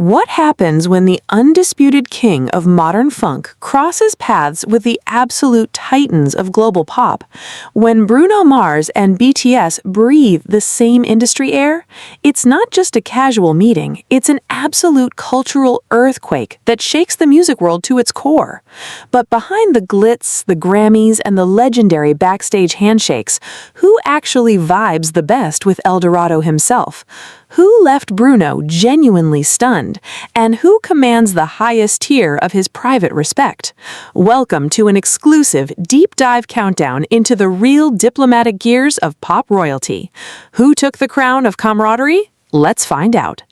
What happens when the undisputed king of modern funk crosses paths with the absolute titans of global pop? When Bruno Mars and BTS breathe the same industry air, it's not just a casual meeting, it's an absolute cultural earthquake that shakes the music world to its core. But behind the glitz, the Grammys, and the legendary backstage handshakes, who actually vibes the best with El Dorado himself? Who left Bruno genuinely stunned, and who commands the highest tier of his private respect? Welcome to an exclusive deep dive countdown into the real diplomatic gears of pop royalty. Who took the crown of camaraderie? Let's find out.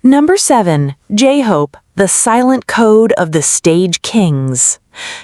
Number 7. J-Hope, the silent code of the stage kings.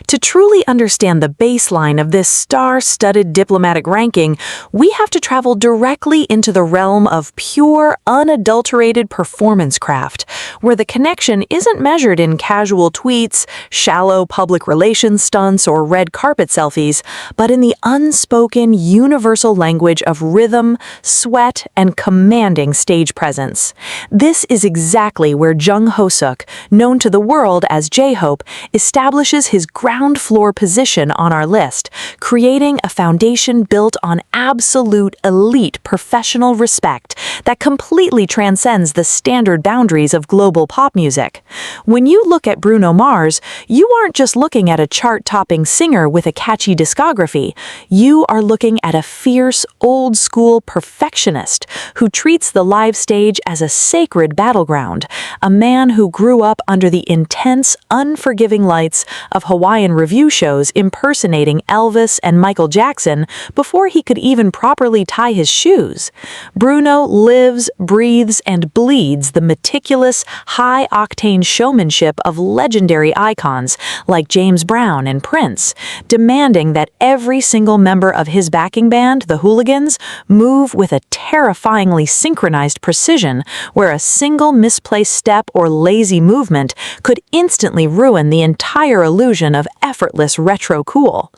To truly understand the baseline of this star-studded diplomatic ranking, we have to travel directly into the realm of pure, unadulterated performance craft, where the connection isn't measured in casual tweets, shallow public relations stunts, or red carpet selfies, but in the unspoken, universal language of rhythm, sweat, and commanding stage presence. This is exactly where Jung Ho-suk, known to the world as J-Hope, establishes his ground floor position on our list, creating a foundation built on absolute elite professional respect that completely transcends the standard boundaries of global pop music. When you look at Bruno Mars, you aren't just looking at a chart-topping singer with a catchy discography. You are looking at a fierce, old-school perfectionist who treats the live stage as a sacred battleground, a man who grew up under the intense, unforgiving lights of Hawaiian review shows impersonating Elvis and Michael Jackson before he could even properly tie his shoes. Bruno lives, breathes, and bleeds the meticulous, high-octane showmanship of legendary icons like James Brown and Prince, demanding that every single member of his backing band, the Hooligans, move with a terrifyingly synchronized precision where a single misplaced step or lazy movement could instantly ruin the entire illusion of effortless retro cool.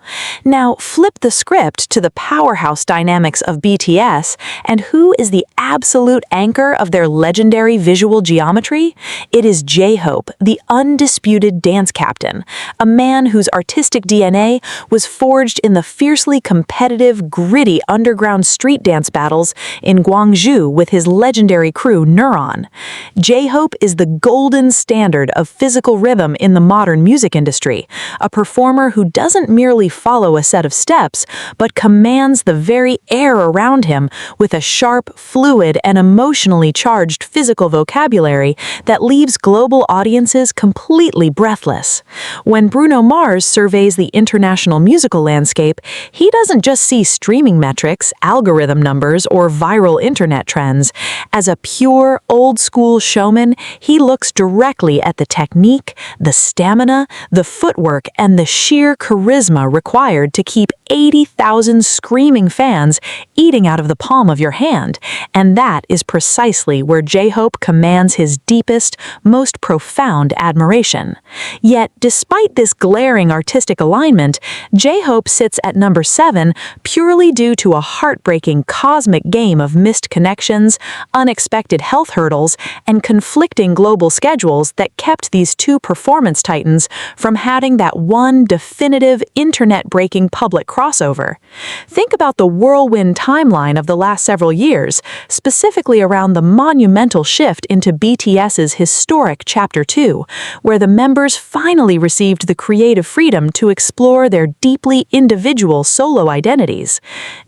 Now, flip the script to the powerhouse dynamics of BTS, and who is the absolute anchor of their legendary visual geometry? It is J-Hope, the undisputed dance captain, a man whose artistic DNA was forged in the fiercely competitive, gritty underground street dance battles in Gwangju with his legendary crew Neuron. J-Hope is the golden standard of physical rhythm in the modern music industry, a performer who doesn't merely follow a set of steps, but commands the very air around him with a sharp, fluid, and emotionally charged physical vocabulary that leaves global audiences completely breathless. When Bruno Mars surveys the international musical landscape, he doesn't just see streaming metrics, algorithm numbers, or viral internet trends. As a pure, old-school showman, he looks directly at the technique, the stamina, the footwork, and the sheer charisma required to keep 80,000 screaming fans eating out of the palm of your hand, and that is precisely where J-Hope commands his deepest, most profound admiration. Yet, despite this glaring artistic alignment, J-Hope sits at number 7 purely due to a heartbreaking cosmic game of missed connections, unexpected health hurdles, and conflicting global schedules that kept these two performance titans from having that one definitive internet-breaking public crossover. Think about the whirlwind timeline of the last several years, specifically around the monumental shift into BTS's historic Chapter 2, where the members finally received the creative freedom to explore their deeply individual solo identities.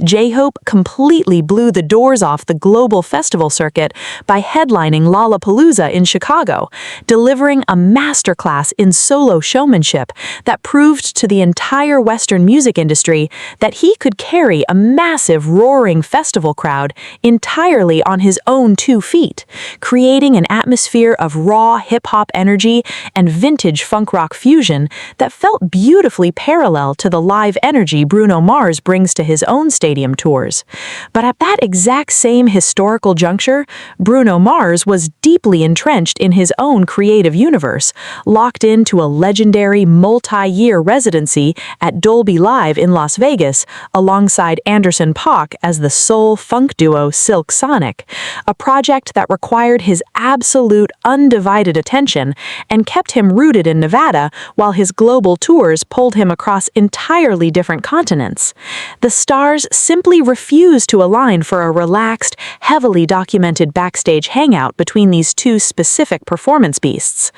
J-Hope completely blew the doors off the global festival circuit by headlining Lollapalooza in Chicago, delivering a masterclass in solo showmanship that proved to the entire Western music industry that he could carry a massive, roaring festival crowd entirely on his own 2 feet, creating an atmosphere of raw hip-hop energy and vintage funk rock fusion that felt beautifully parallel to the live energy Bruno Mars brings to his own stadium tours. But at that exact same historical juncture, Bruno Mars was deeply entrenched in his own creative universe, locked into a legendary multi-year residency at Dolby Live in Las Las Vegas alongside Anderson .Paak as the soul-funk duo Silk Sonic, a project that required his absolute undivided attention and kept him rooted in Nevada while his global tours pulled him across entirely different continents. The stars simply refused to align for a relaxed, heavily documented backstage hangout between these two specific performance beasts.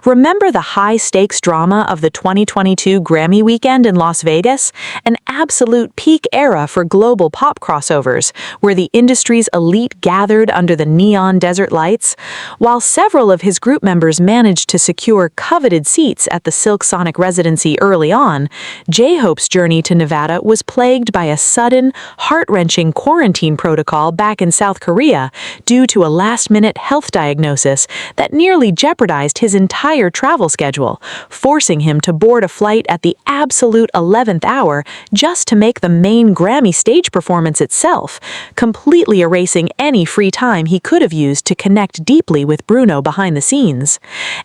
Remember the high-stakes drama of the 2022 Grammy weekend in Las Vegas? An absolute peak era for global pop crossovers, where the industry's elite gathered under the neon desert lights. While several of his group members managed to secure coveted seats at the Silk Sonic residency early on, J-Hope's journey to Nevada was plagued by a sudden, heart-wrenching quarantine protocol back in South Korea due to a last-minute health diagnosis that nearly jeopardized his entire travel schedule, forcing him to board a flight at the absolute 11th hour just to make the main Grammy stage performance itself, completely erasing any free time he could have used to connect deeply with Bruno behind the scenes.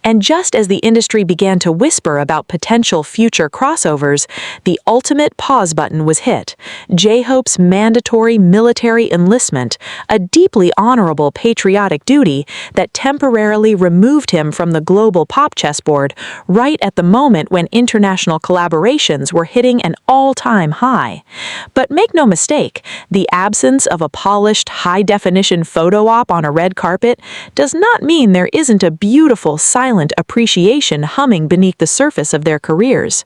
And just as the industry began to whisper about potential future crossovers, the ultimate pause button was hit. J-Hope's mandatory military enlistment, a deeply honorable patriotic duty that temporarily removed him from the global pop chessboard right at the moment when international collaborations were hitting an all-time high. But make no mistake, the absence of a polished, high-definition photo op on a red carpet does not mean there isn't a beautiful, silent appreciation humming beneath the surface of their careers.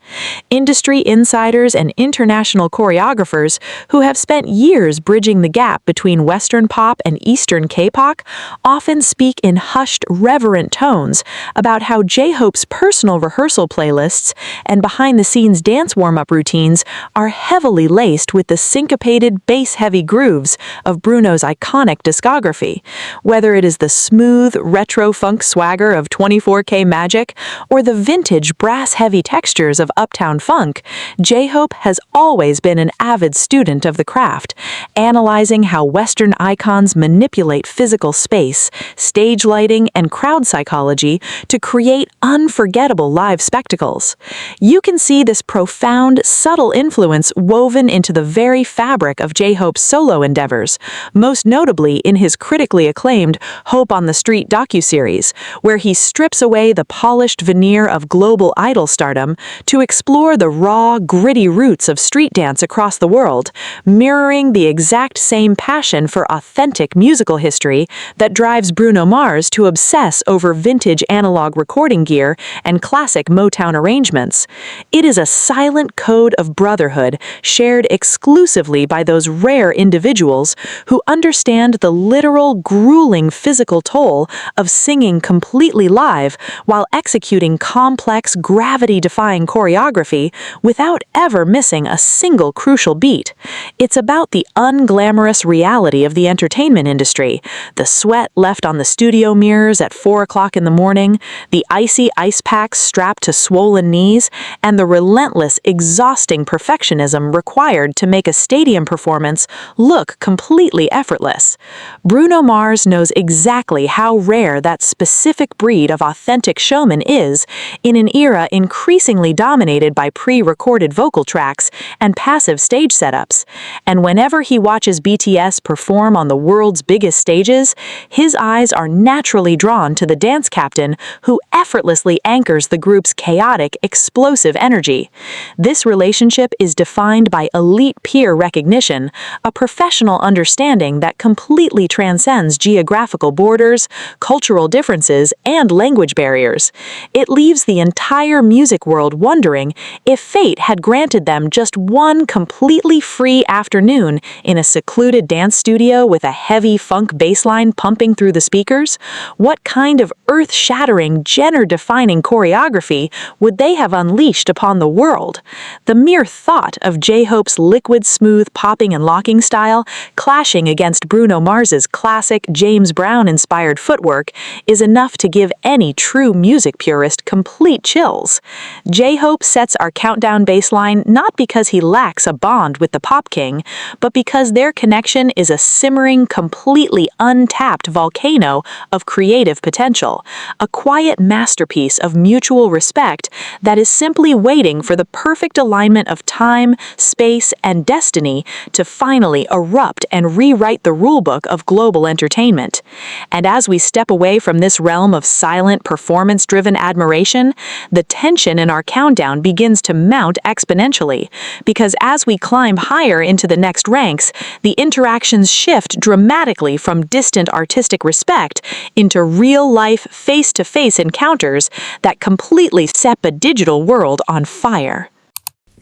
Industry insiders and international choreographers who have spent years bridging the gap between Western pop and Eastern K-pop often speak in hushed, reverent tones about how J-Hope's personal rehearsal playlists and behind-the-scenes dance warm-up routines are heavily laced with the syncopated, bass-heavy grooves of Bruno's iconic discography. Whether it is the smooth, retro-funk swagger of 24K Magic or the vintage, brass-heavy textures of Uptown Funk, J-Hope has always been an avid student of the craft, analyzing how Western icons manipulate physical space, stage lighting, and crowd psychology to create unforgettable live spectacles. You can see this profound, subtle influence woven into the very fabric of J-Hope's solo endeavors, most notably in his critically acclaimed Hope on the Street docuseries, where he strips away the polished veneer of global idol stardom to explore the raw, gritty roots of street dance across the world, mirroring the exact same passion for authentic musical history that drives Bruno Mars to obsess over vintage analog recording gear and classic Motown arrangements. It is a silent code of brotherhood shared exclusively by those rare individuals who understand the literal, grueling physical toll of singing completely live while executing complex, gravity-defying choreography without ever missing a single crucial beat. It's about the unglamorous reality of the entertainment industry, the sweat left on the studio mirrors at 4 o'clock in the morning, the icy ice packs strapped to swollen knees, and the relentless, exhausting perfectionism required to make a stadium performance look completely effortless. Bruno Mars knows exactly how rare that specific breed of authentic showman is in an era increasingly dominated by pre-recorded vocal tracks and passive stage setups. And whenever he watches BTS perform on the world's biggest stages, his eyes are naturally drawn to the dance captain who effortlessly anchors the group's chaotic, explosive energy. This relationship is defined by elite peer recognition, a professional understanding that completely transcends geographical borders, cultural differences, and language barriers. It leaves the entire music world wondering if fate had granted them just one completely free afternoon in a secluded dance studio with a heavy funk bass line pumping through the speakers, what kind of earth-shattering, genre-defining choreography would they have unleashed upon the world? The mere thought of J-Hope's liquid-smooth popping and locking style clashing against Bruno Mars's classic James Brown-inspired footwork is enough to give any true music purist complete chills. J-Hope sets our countdown baseline not because he lacks a bond with the pop king, but because their connection is a simmering, completely untapped volcano of creative potential, a quiet masterpiece of mutual respect that is simply waiting for the perfect alignment of time time, space, and destiny to finally erupt and rewrite the rulebook of global entertainment. And as we step away from this realm of silent, performance-driven admiration, the tension in our countdown begins to mount exponentially, because as we climb higher into the next ranks, the interactions shift dramatically from distant artistic respect into real-life, face-to-face encounters that completely set the digital world on fire.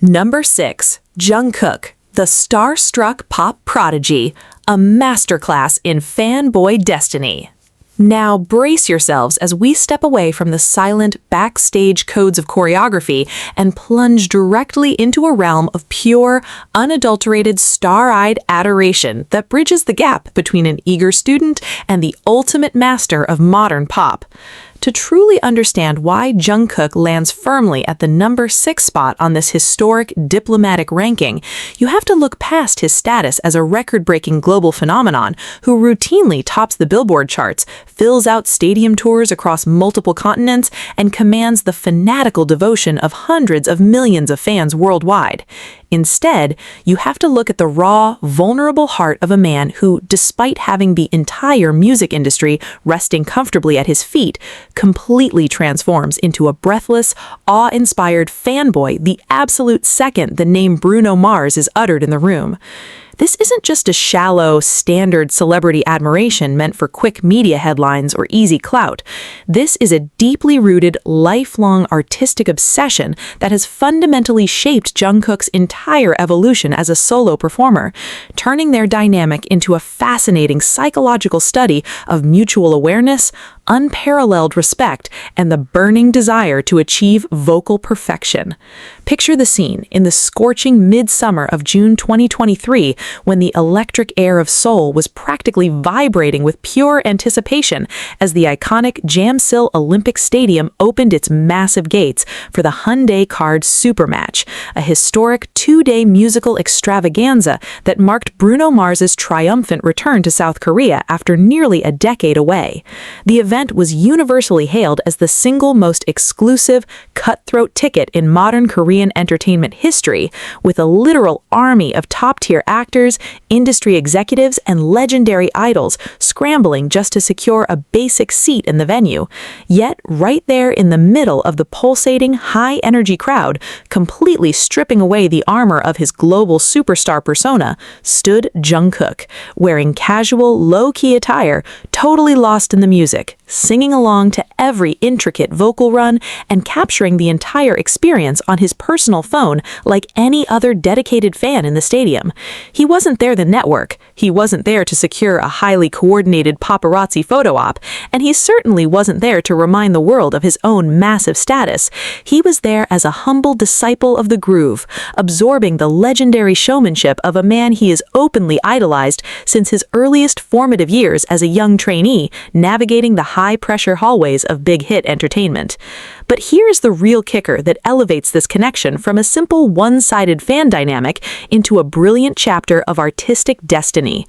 Number 6. Jungkook, the starstruck pop prodigy, a masterclass in fanboy destiny. Now brace yourselves as we step away from the silent backstage codes of choreography and plunge directly into a realm of pure, unadulterated, star-eyed adoration that bridges the gap between an eager student and the ultimate master of modern pop. To truly understand why Jungkook lands firmly at the number 6 spot on this historic diplomatic ranking, you have to look past his status as a record-breaking global phenomenon who routinely tops the Billboard charts, fills out stadium tours across multiple continents, and commands the fanatical devotion of hundreds of millions of fans worldwide. Instead, you have to look at the raw, vulnerable heart of a man who, despite having the entire music industry resting comfortably at his feet, completely transforms into a breathless, awe-inspired fanboy the absolute second the name Bruno Mars is uttered in the room. This isn't just a shallow, standard celebrity admiration meant for quick media headlines or easy clout. This is a deeply rooted, lifelong artistic obsession that has fundamentally shaped Jungkook's entire evolution as a solo performer, turning their dynamic into a fascinating psychological study of mutual awareness, unparalleled respect, and the burning desire to achieve vocal perfection. Picture the scene in the scorching midsummer of June 2023, when the electric air of Seoul was practically vibrating with pure anticipation as the iconic Jamsil Olympic Stadium opened its massive gates for the Hyundai Card Supermatch, a historic 2-day musical extravaganza that marked Bruno Mars's triumphant return to South Korea after nearly a decade away. The event was universally hailed as the single most exclusive, cutthroat ticket in modern Korean entertainment history, with a literal army of top-tier actors, industry executives, and legendary idols scrambling just to secure a basic seat in the venue. Yet, right there in the middle of the pulsating, high-energy crowd, completely stripping away the armor of his global superstar persona, stood Jungkook, wearing casual, low-key attire, totally lost in the music, singing along to every intricate vocal run and capturing the entire experience on his personal phone like any other dedicated fan in the stadium. He wasn't there to network, he wasn't there to secure a highly coordinated paparazzi photo op, and he certainly wasn't there to remind the world of his own massive status. He was there as a humble disciple of the groove, absorbing the legendary showmanship of a man he has openly idolized since his earliest formative years as a young trainee, navigating the high-pressure hallways of big-hit entertainment. But here's the real kicker that elevates this connection from a simple one-sided fan dynamic into a brilliant chapter of artistic destiny.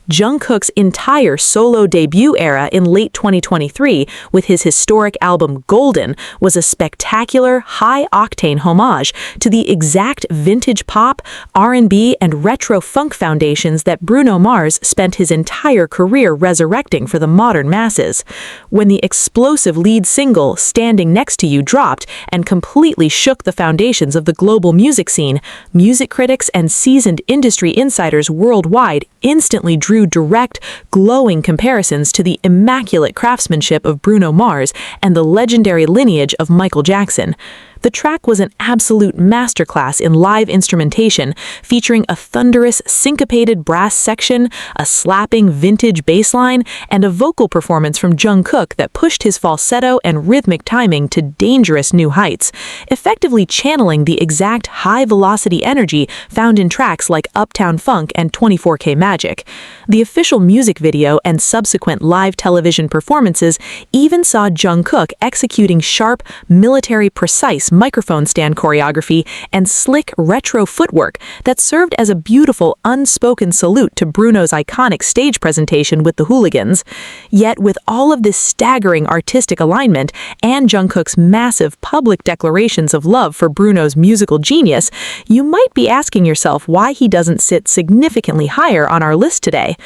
Jungkook's entire solo debut era in late 2023 with his historic album Golden was a spectacular, high-octane homage to the exact vintage pop, R&B, and retro funk foundations that Bruno Mars spent his entire career resurrecting for the modern masses. When the explosive lead single Standing Next to You dropped and completely shook the foundations of the global music scene, music critics and seasoned industry insiders worldwide instantly drew direct, glowing comparisons to the immaculate craftsmanship of Bruno Mars and the legendary lineage of Michael Jackson. The track was an absolute masterclass in live instrumentation, featuring a thunderous, syncopated brass section, a slapping vintage bass line, and a vocal performance from Jungkook that pushed his falsetto and rhythmic timing to dangerous new heights, effectively channeling the exact high-velocity energy found in tracks like Uptown Funk and 24K Magic. The official music video and subsequent live television performances even saw Jungkook executing sharp, military-precise microphone stand choreography and slick retro footwork that served as a beautiful, unspoken salute to Bruno's iconic stage presentation with the Hooligans. Yet, with all of this staggering artistic alignment and Jungkook's massive public declarations of love for Bruno's musical genius, you might be asking yourself why he doesn't sit significantly higher on our list today.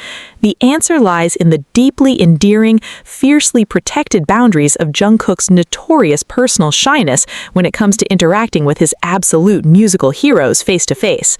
The answer lies in the deeply endearing, fiercely protected boundaries of Jungkook's notorious personal shyness when it comes to interacting with his absolute musical heroes face to face.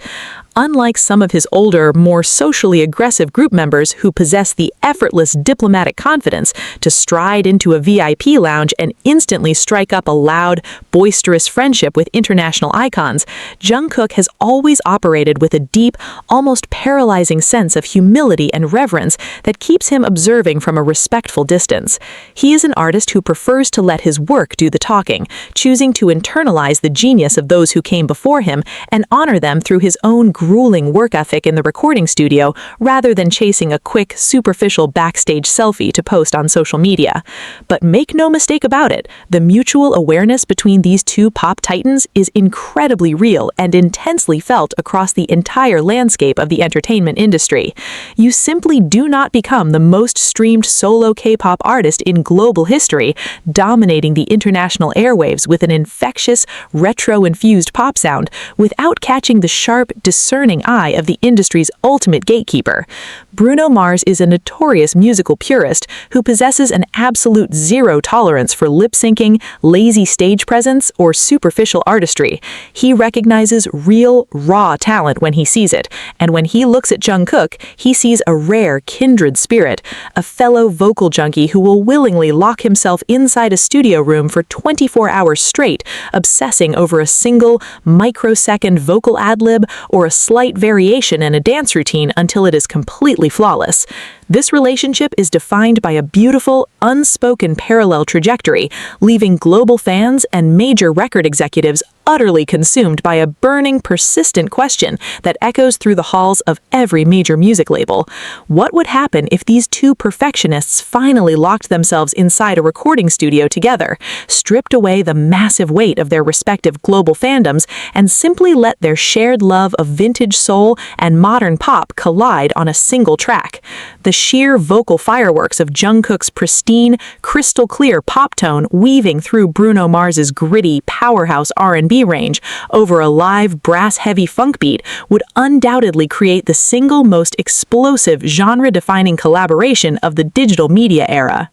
Unlike some of his older, more socially aggressive group members who possess the effortless diplomatic confidence to stride into a VIP lounge and instantly strike up a loud, boisterous friendship with international icons, Jungkook has always operated with a deep, almost paralyzing sense of humility and reverence that keeps him observing from a respectful distance. He is an artist who prefers to let his work do the talking, choosing to internalize the genius of those who came before him and honor them through his own grueling work ethic in the recording studio rather than chasing a quick, superficial backstage selfie to post on social media. But make no mistake about it, the mutual awareness between these two pop titans is incredibly real and intensely felt across the entire landscape of the entertainment industry. You simply do not become the most streamed solo K-pop artist in global history, dominating the international airwaves with an infectious, retro-infused pop sound, without catching the sharp, discerning eye of the industry's ultimate gatekeeper. Bruno Mars is a notorious musical purist who possesses an absolute zero tolerance for lip-syncing, lazy stage presence, or superficial artistry. He recognizes real, raw talent when he sees it, and when he looks at Jungkook, he sees a rare, kindred spirit, a fellow vocal junkie who will willingly lock himself inside a studio room for 24 hours straight, obsessing over a single, microsecond vocal ad-lib or a slight variation in a dance routine until it is completely flawless. This relationship is defined by a beautiful, unspoken parallel trajectory, leaving global fans and major record executives utterly consumed by a burning, persistent question that echoes through the halls of every major music label. What would happen if these two perfectionists finally locked themselves inside a recording studio together, stripped away the massive weight of their respective global fandoms, and simply let their shared love of vintage soul and modern pop collide on a single track? The sheer vocal fireworks of Jungkook's pristine, crystal-clear pop tone weaving through Bruno Mars's gritty, powerhouse R&B range over a live, brass-heavy funk beat would undoubtedly create the single most explosive genre-defining collaboration of the digital media era.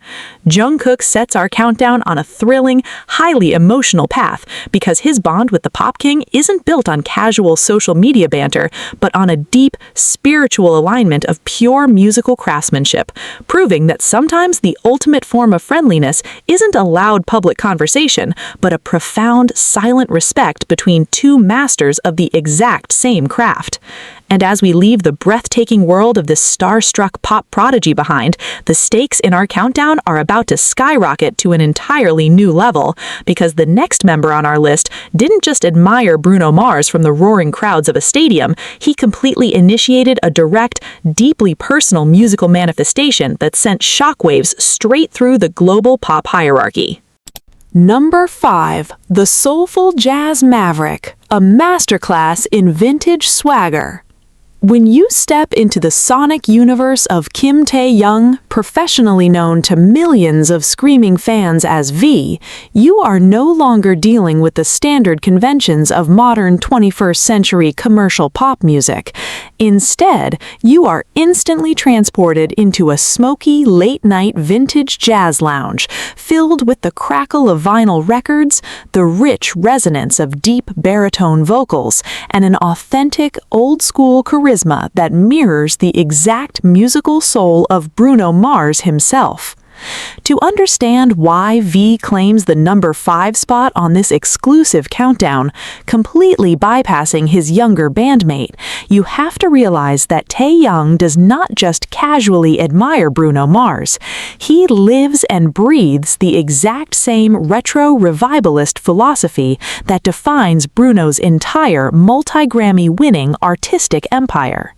Jungkook sets our countdown on a thrilling, highly emotional path because his bond with the Pop King isn't built on casual social media banter, but on a deep, spiritual alignment of pure musical craftsmanship, proving that sometimes the ultimate form of friendliness isn't a loud public conversation, but a profound, silent respect between two masters of the exact same craft. And as we leave the breathtaking world of this starstruck pop prodigy behind, the stakes in our countdown are about to skyrocket to an entirely new level, because the next member on our list didn't just admire Bruno Mars from the roaring crowds of a stadium, he completely initiated a direct, deeply personal musical manifestation that sent shockwaves straight through the global pop hierarchy. Number 5. The Soulful Jazz Maverick, a masterclass in vintage swagger. When you step into the sonic universe of Kim Tae-young, professionally known to millions of screaming fans as V, you are no longer dealing with the standard conventions of modern 21st century commercial pop music. Instead, you are instantly transported into a smoky, late-night vintage jazz lounge, filled with the crackle of vinyl records, the rich resonance of deep baritone vocals, and an authentic, old-school charisma that mirrors the exact musical soul of Bruno Mars himself. To understand why V claims the number 5 spot on this exclusive countdown, completely bypassing his younger bandmate, you have to realize that Tae-young does not just casually admire Bruno Mars. He lives and breathes the exact same retro revivalist philosophy that defines Bruno's entire multi-Grammy-winning artistic empire.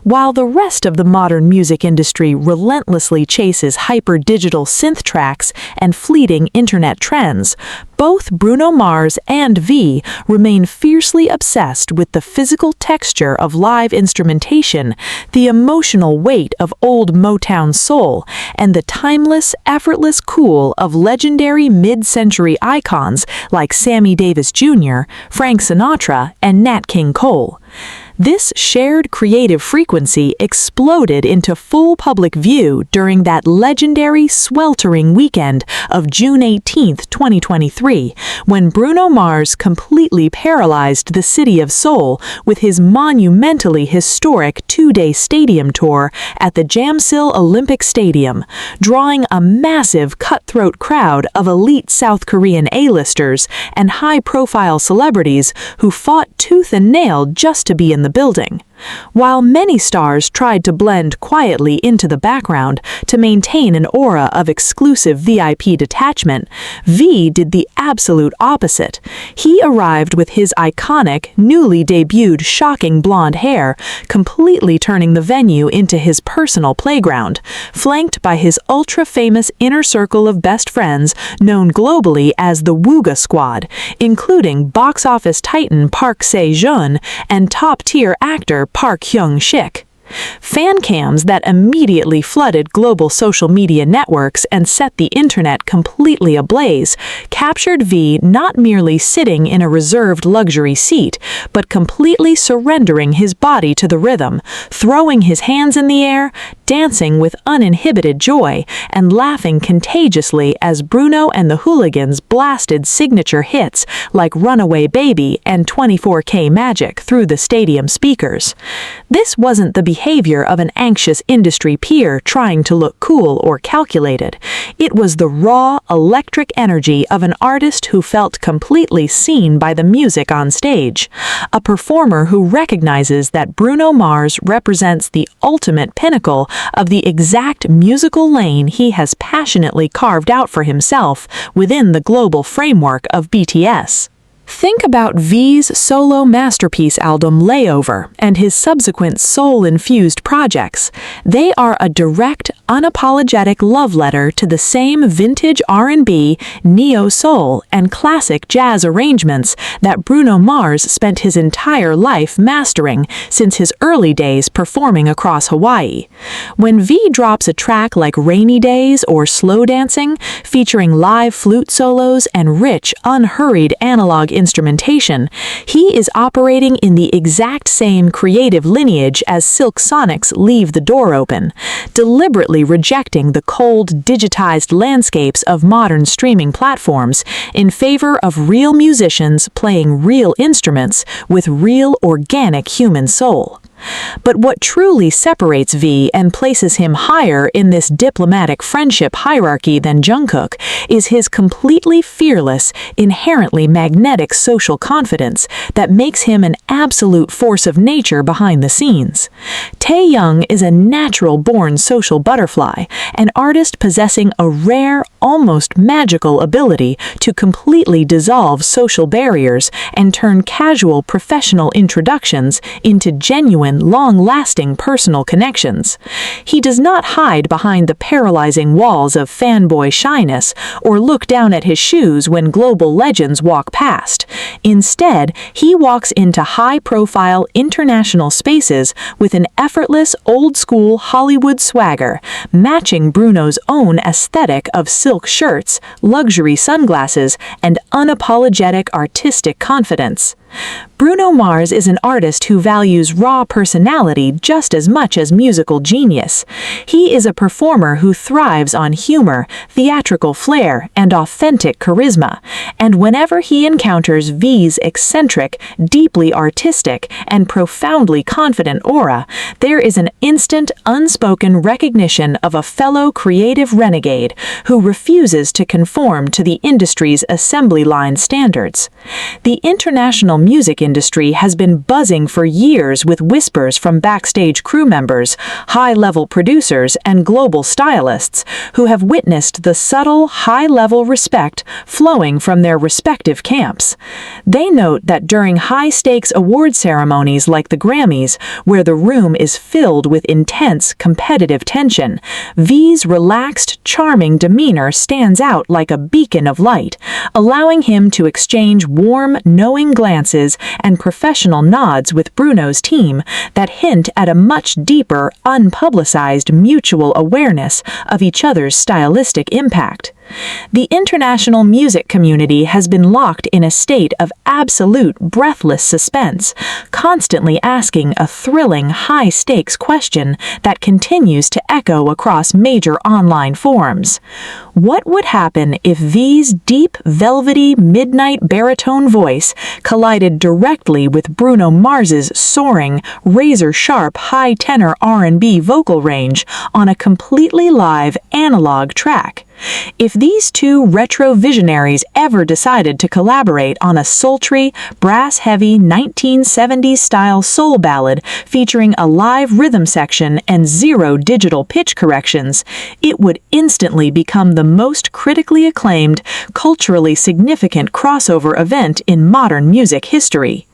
While the rest of the modern music industry relentlessly chases hyper-digital synth tracks and fleeting internet trends, both Bruno Mars and V remain fiercely obsessed with the physical texture of live instrumentation, the emotional weight of old Motown soul, and the timeless, effortless cool of legendary mid-century icons like Sammy Davis Jr., Frank Sinatra, and Nat King Cole. This shared creative frequency exploded into full public view during that legendary sweltering weekend of June 18, 2023, when Bruno Mars completely paralyzed the city of Seoul with his monumentally historic two-day stadium tour at the Jamsil Olympic Stadium, drawing a massive cutthroat crowd of elite South Korean A-listers and high-profile celebrities who fought tooth and nail just to be in the building. While many stars tried to blend quietly into the background to maintain an aura of exclusive VIP detachment, V did the absolute opposite. He arrived with his iconic, newly debuted shocking blonde hair, completely turning the venue into his personal playground, flanked by his ultra-famous inner circle of best friends known globally as the Wooga Squad, including box office titan Park Se-joon and top-tier actor Park Hyung-sik. Fan cams that immediately flooded global social media networks and set the internet completely ablaze captured V not merely sitting in a reserved luxury seat, but completely surrendering his body to the rhythm, throwing his hands in the air, dancing with uninhibited joy, and laughing contagiously as Bruno and the hooligans blasted signature hits like Runaway Baby and 24K Magic through the stadium speakers. This wasn't the behavior of an anxious industry peer trying to look cool or calculated. It was the raw, electric energy of an artist who felt completely seen by the music on stage. A performer who recognizes that Bruno Mars represents the ultimate pinnacle of the exact musical lane he has passionately carved out for himself within the global framework of BTS. Think about V's solo masterpiece album Layover and his subsequent soul-infused projects. They are a direct, unapologetic love letter to the same vintage R&B, neo-soul, and classic jazz arrangements that Bruno Mars spent his entire life mastering since his early days performing across Hawaii. When V drops a track like Rainy Days or Slow Dancing, featuring live flute solos and rich, unhurried analog instrumentation, he is operating in the exact same creative lineage as Silk Sonic's Leave the Door Open, deliberately rejecting the cold, digitized landscapes of modern streaming platforms in favor of real musicians playing real instruments with real organic human soul. But what truly separates V and places him higher in this diplomatic friendship hierarchy than Jungkook is his completely fearless, inherently magnetic social confidence that makes him an absolute force of nature behind the scenes. Taehyung is a natural-born social butterfly, an artist possessing a rare, almost magical ability to completely dissolve social barriers and turn casual professional introductions into genuine, long-lasting personal connections. He does not hide behind the paralyzing walls of fanboy shyness or look down at his shoes when global legends walk past. Instead, he walks into high-profile international spaces with an effortless, old-school Hollywood swagger, matching Bruno's own aesthetic of silk shirts, luxury sunglasses, and unapologetic artistic confidence. Bruno Mars is an artist who values raw personality just as much as musical genius. He is a performer who thrives on humor, theatrical flair, and authentic charisma, and whenever he encounters V's eccentric, deeply artistic, and profoundly confident aura, there is an instant, unspoken recognition of a fellow creative renegade who refuses to conform to the industry's assembly line standards. The international music industry has been buzzing for years with whispers from backstage crew members, high-level producers, and global stylists who have witnessed the subtle, high-level respect flowing from their respective camps. They note that during high-stakes award ceremonies like the Grammys, where the room is filled with intense, competitive tension, V's relaxed, charming demeanor stands out like a beacon of light, allowing him to exchange warm, knowing glances and professional nods with Bruno's team that hint at a much deeper, unpublicized mutual awareness of each other's stylistic impact. The international music community has been locked in a state of absolute breathless suspense, constantly asking a thrilling, high-stakes question that continues to echo across major online forums. What would happen if V's deep, velvety, midnight baritone voice collided directly with Bruno Mars's soaring, razor-sharp, high-tenor R&B vocal range on a completely live, analog track? If these two retro visionaries ever decided to collaborate on a sultry, brass-heavy 1970s-style soul ballad featuring a live rhythm section and zero digital pitch corrections, it would instantly become the most critically acclaimed, culturally significant crossover event in modern music history.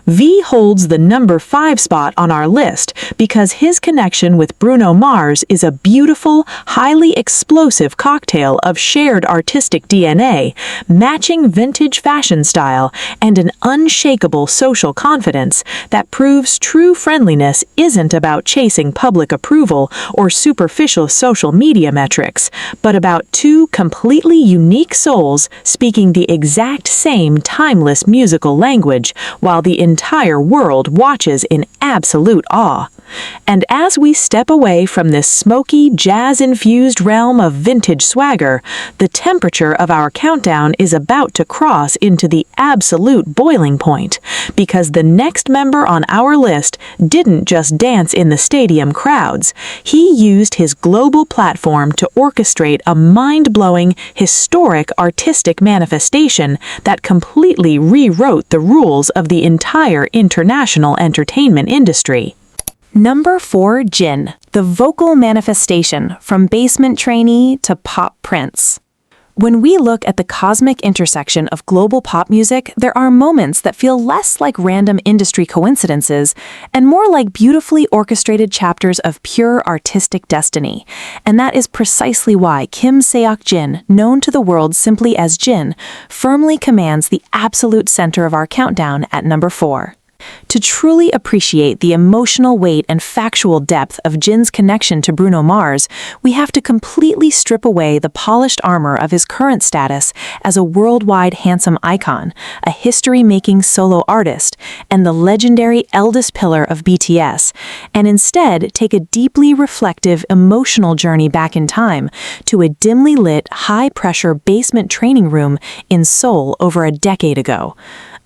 V holds the number 5 spot on our list because his connection with Bruno Mars is a beautiful, highly explosive cocktail of shared artistic DNA, matching vintage fashion style, and an unshakable social confidence that proves true friendliness isn't about chasing public approval or superficial social media metrics, but about two completely unique souls speaking the exact same timeless musical language while the entire world watches in absolute awe. And as we step away from this smoky, jazz-infused realm of vintage swagger, the temperature of our countdown is about to cross into the absolute boiling point, because the next member on our list didn't just dance in the stadium crowds. He used his global platform to orchestrate a mind-blowing, historic artistic manifestation that completely rewrote the rules of the entire international entertainment industry. Number 4, Jin, the vocal manifestation from basement trainee to pop prince. When we look at the cosmic intersection of global pop music, there are moments that feel less like random industry coincidences and more like beautifully orchestrated chapters of pure artistic destiny. And that is precisely why Kim Seok-jin, known to the world simply as Jin, firmly commands the absolute center of our countdown at number 4. To truly appreciate the emotional weight and factual depth of Jin's connection to Bruno Mars, we have to completely strip away the polished armor of his current status as a worldwide handsome icon, a history-making solo artist, and the legendary eldest pillar of BTS, and instead take a deeply reflective, emotional journey back in time to a dimly lit, high-pressure basement training room in Seoul over a decade ago.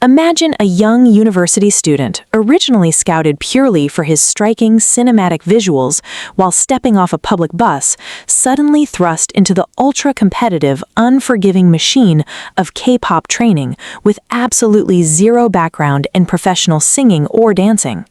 Imagine a young university student, originally scouted purely for his striking cinematic visuals while stepping off a public bus, suddenly thrust into the ultra-competitive, unforgiving machine of K-pop training with absolutely zero background in professional singing or dancing.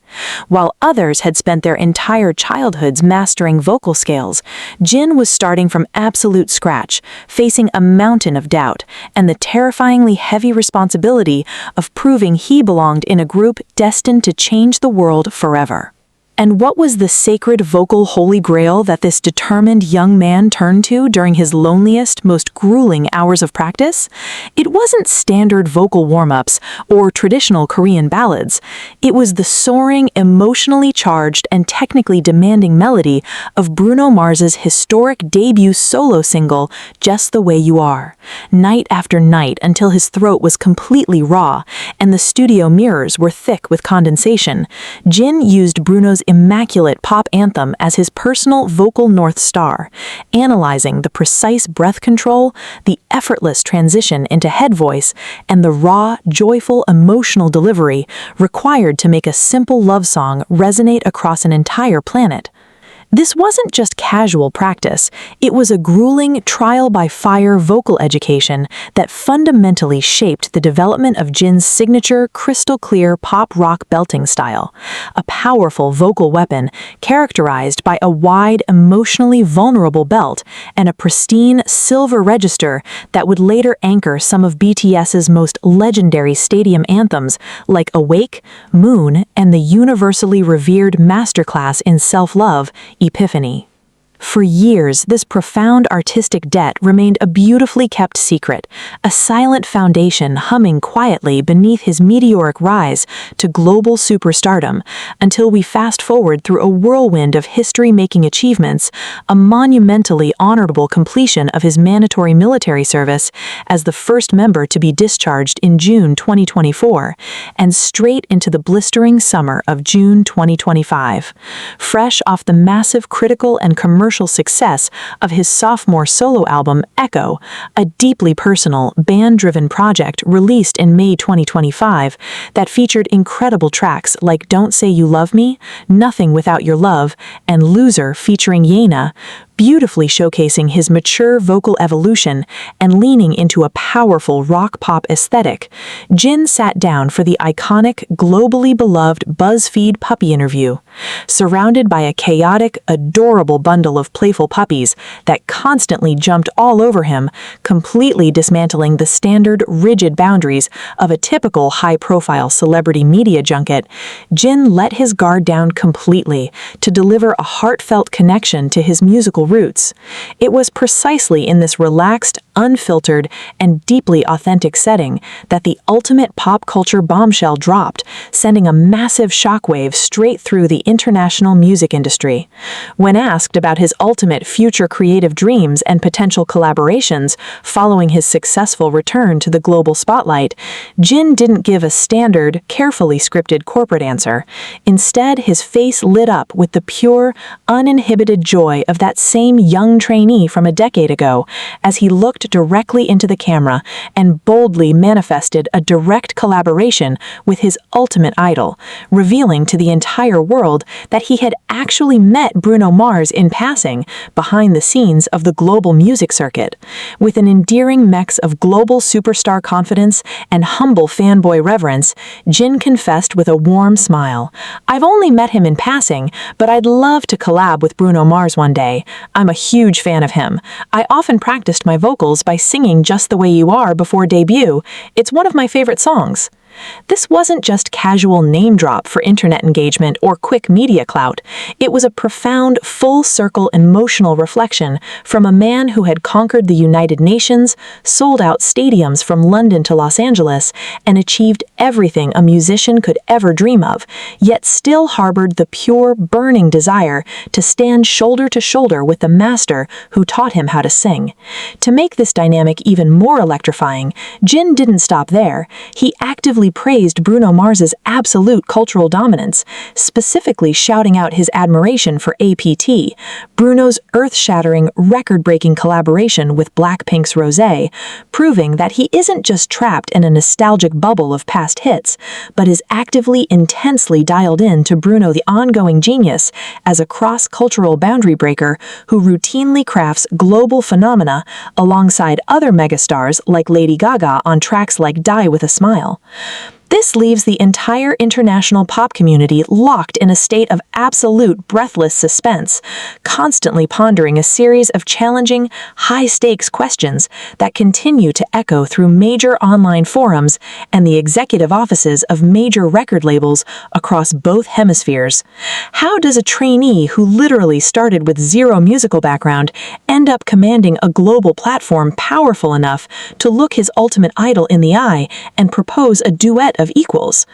While others had spent their entire childhoods mastering vocal scales, Jin was starting from absolute scratch, facing a mountain of doubt and the terrifyingly heavy responsibility of proving he belonged in a group destined to change the world forever. And what was the sacred vocal holy grail that this determined young man turned to during his loneliest, most grueling hours of practice? It wasn't standard vocal warm-ups or traditional Korean ballads. It was the soaring, emotionally charged, and technically demanding melody of Bruno Mars's historic debut solo single, Just the Way You Are. Night after night until his throat was completely raw and the studio mirrors were thick with condensation, Jin used Bruno's immaculate pop anthem as his personal vocal North Star, analyzing the precise breath control, the effortless transition into head voice, and the raw, joyful, emotional delivery required to make a simple love song resonate across an entire planet. This wasn't just casual practice, it was a grueling, trial-by-fire vocal education that fundamentally shaped the development of Jin's signature, crystal-clear pop-rock belting style, a powerful vocal weapon characterized by a wide, emotionally vulnerable belt and a pristine silver register that would later anchor some of BTS's most legendary stadium anthems like Awake, Moon, and the universally revered masterclass in self-love, Epiphany. For years, this profound artistic debt remained a beautifully kept secret, a silent foundation humming quietly beneath his meteoric rise to global superstardom, until we fast forward through a whirlwind of history-making achievements, a monumentally honorable completion of his mandatory military service as the first member to be discharged in June 2024, and straight into the blistering summer of June 2025. Fresh off the massive critical and commercial success of his sophomore solo album, Echo, a deeply personal, band-driven project released in May 2025 that featured incredible tracks like Don't Say You Love Me, Nothing Without Your Love, and Loser featuring Yena, beautifully showcasing his mature vocal evolution and leaning into a powerful rock-pop aesthetic, Jin sat down for the iconic, globally beloved BuzzFeed puppy interview. Surrounded by a chaotic, adorable bundle of playful puppies that constantly jumped all over him, completely dismantling the standard, rigid boundaries of a typical high-profile celebrity media junket, Jin let his guard down completely to deliver a heartfelt connection to his musical roots. It was precisely in this relaxed, unfiltered, and deeply authentic setting that the ultimate pop culture bombshell dropped, sending a massive shockwave straight through the international music industry. When asked about his ultimate future creative dreams and potential collaborations following his successful return to the global spotlight, Jin didn't give a standard, carefully scripted corporate answer. Instead, his face lit up with the pure, uninhibited joy of that same young trainee from a decade ago as he looked directly into the camera and boldly manifested a direct collaboration with his ultimate idol, revealing to the entire world that he had actually met Bruno Mars in passing behind the scenes of the global music circuit. With an endearing mix of global superstar confidence and humble fanboy reverence, Jin confessed with a warm smile, "I've only met him in passing, but I'd love to collab with Bruno Mars one day. I'm a huge fan of him. I often practiced my vocals by singing Just the Way You Are before debut. It's one of my favorite songs." This wasn't just casual name drop for internet engagement or quick media clout. It was a profound, full-circle emotional reflection from a man who had conquered the United Nations, sold out stadiums from London to Los Angeles, and achieved everything a musician could ever dream of, yet still harbored the pure, burning desire to stand shoulder to shoulder with the master who taught him how to sing. To make this dynamic even more electrifying, Jin didn't stop there. He actively praised Bruno Mars's absolute cultural dominance, specifically shouting out his admiration for APT, Bruno's earth-shattering, record-breaking collaboration with Blackpink's Rosé, proving that he isn't just trapped in a nostalgic bubble of past hits, but is actively, intensely dialed in to Bruno the ongoing genius as a cross-cultural boundary breaker who routinely crafts global phenomena alongside other megastars like Lady Gaga on tracks like Die With a Smile. This leaves the entire international pop community locked in a state of absolute breathless suspense, constantly pondering a series of challenging, high-stakes questions that continue to echo through major online forums and the executive offices of major record labels across both hemispheres. How does a trainee who literally started with zero musical background end up commanding a global platform powerful enough to look his ultimate idol in the eye and propose a duet of equals?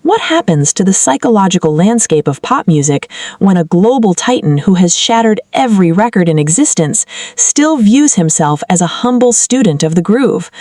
What happens to the psychological landscape of pop music when a global titan who has shattered every record in existence still views himself as a humble student of the groove?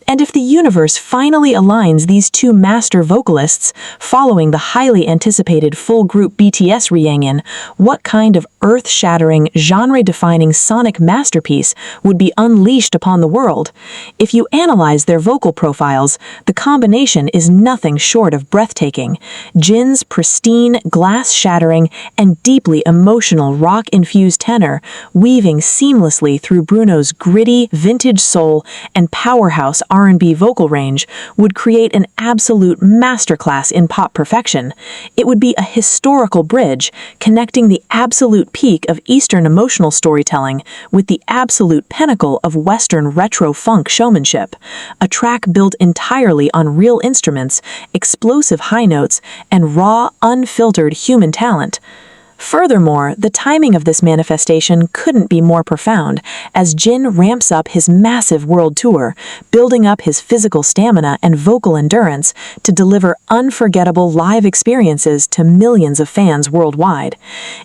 And if the universe finally aligns these two master vocalists, following the highly anticipated full group BTS reunion, what kind of earth-shattering, genre-defining sonic masterpiece would be unleashed upon the world? If you analyze their vocal profiles, the combination is nothing short of breathtaking. Jin's pristine, glass-shattering, and deeply emotional rock-infused tenor, weaving seamlessly through Bruno's gritty, vintage soul and powerhouse R&B vocal range, would create an absolute masterclass in pop perfection. It would be a historical bridge connecting the absolute peak of Eastern emotional storytelling with the absolute pinnacle of Western retro funk showmanship. A track built entirely on real instruments, explosive high notes, and raw, unfiltered human talent. Furthermore, the timing of this manifestation couldn't be more profound, as Jin ramps up his massive world tour, building up his physical stamina and vocal endurance to deliver unforgettable live experiences to millions of fans worldwide.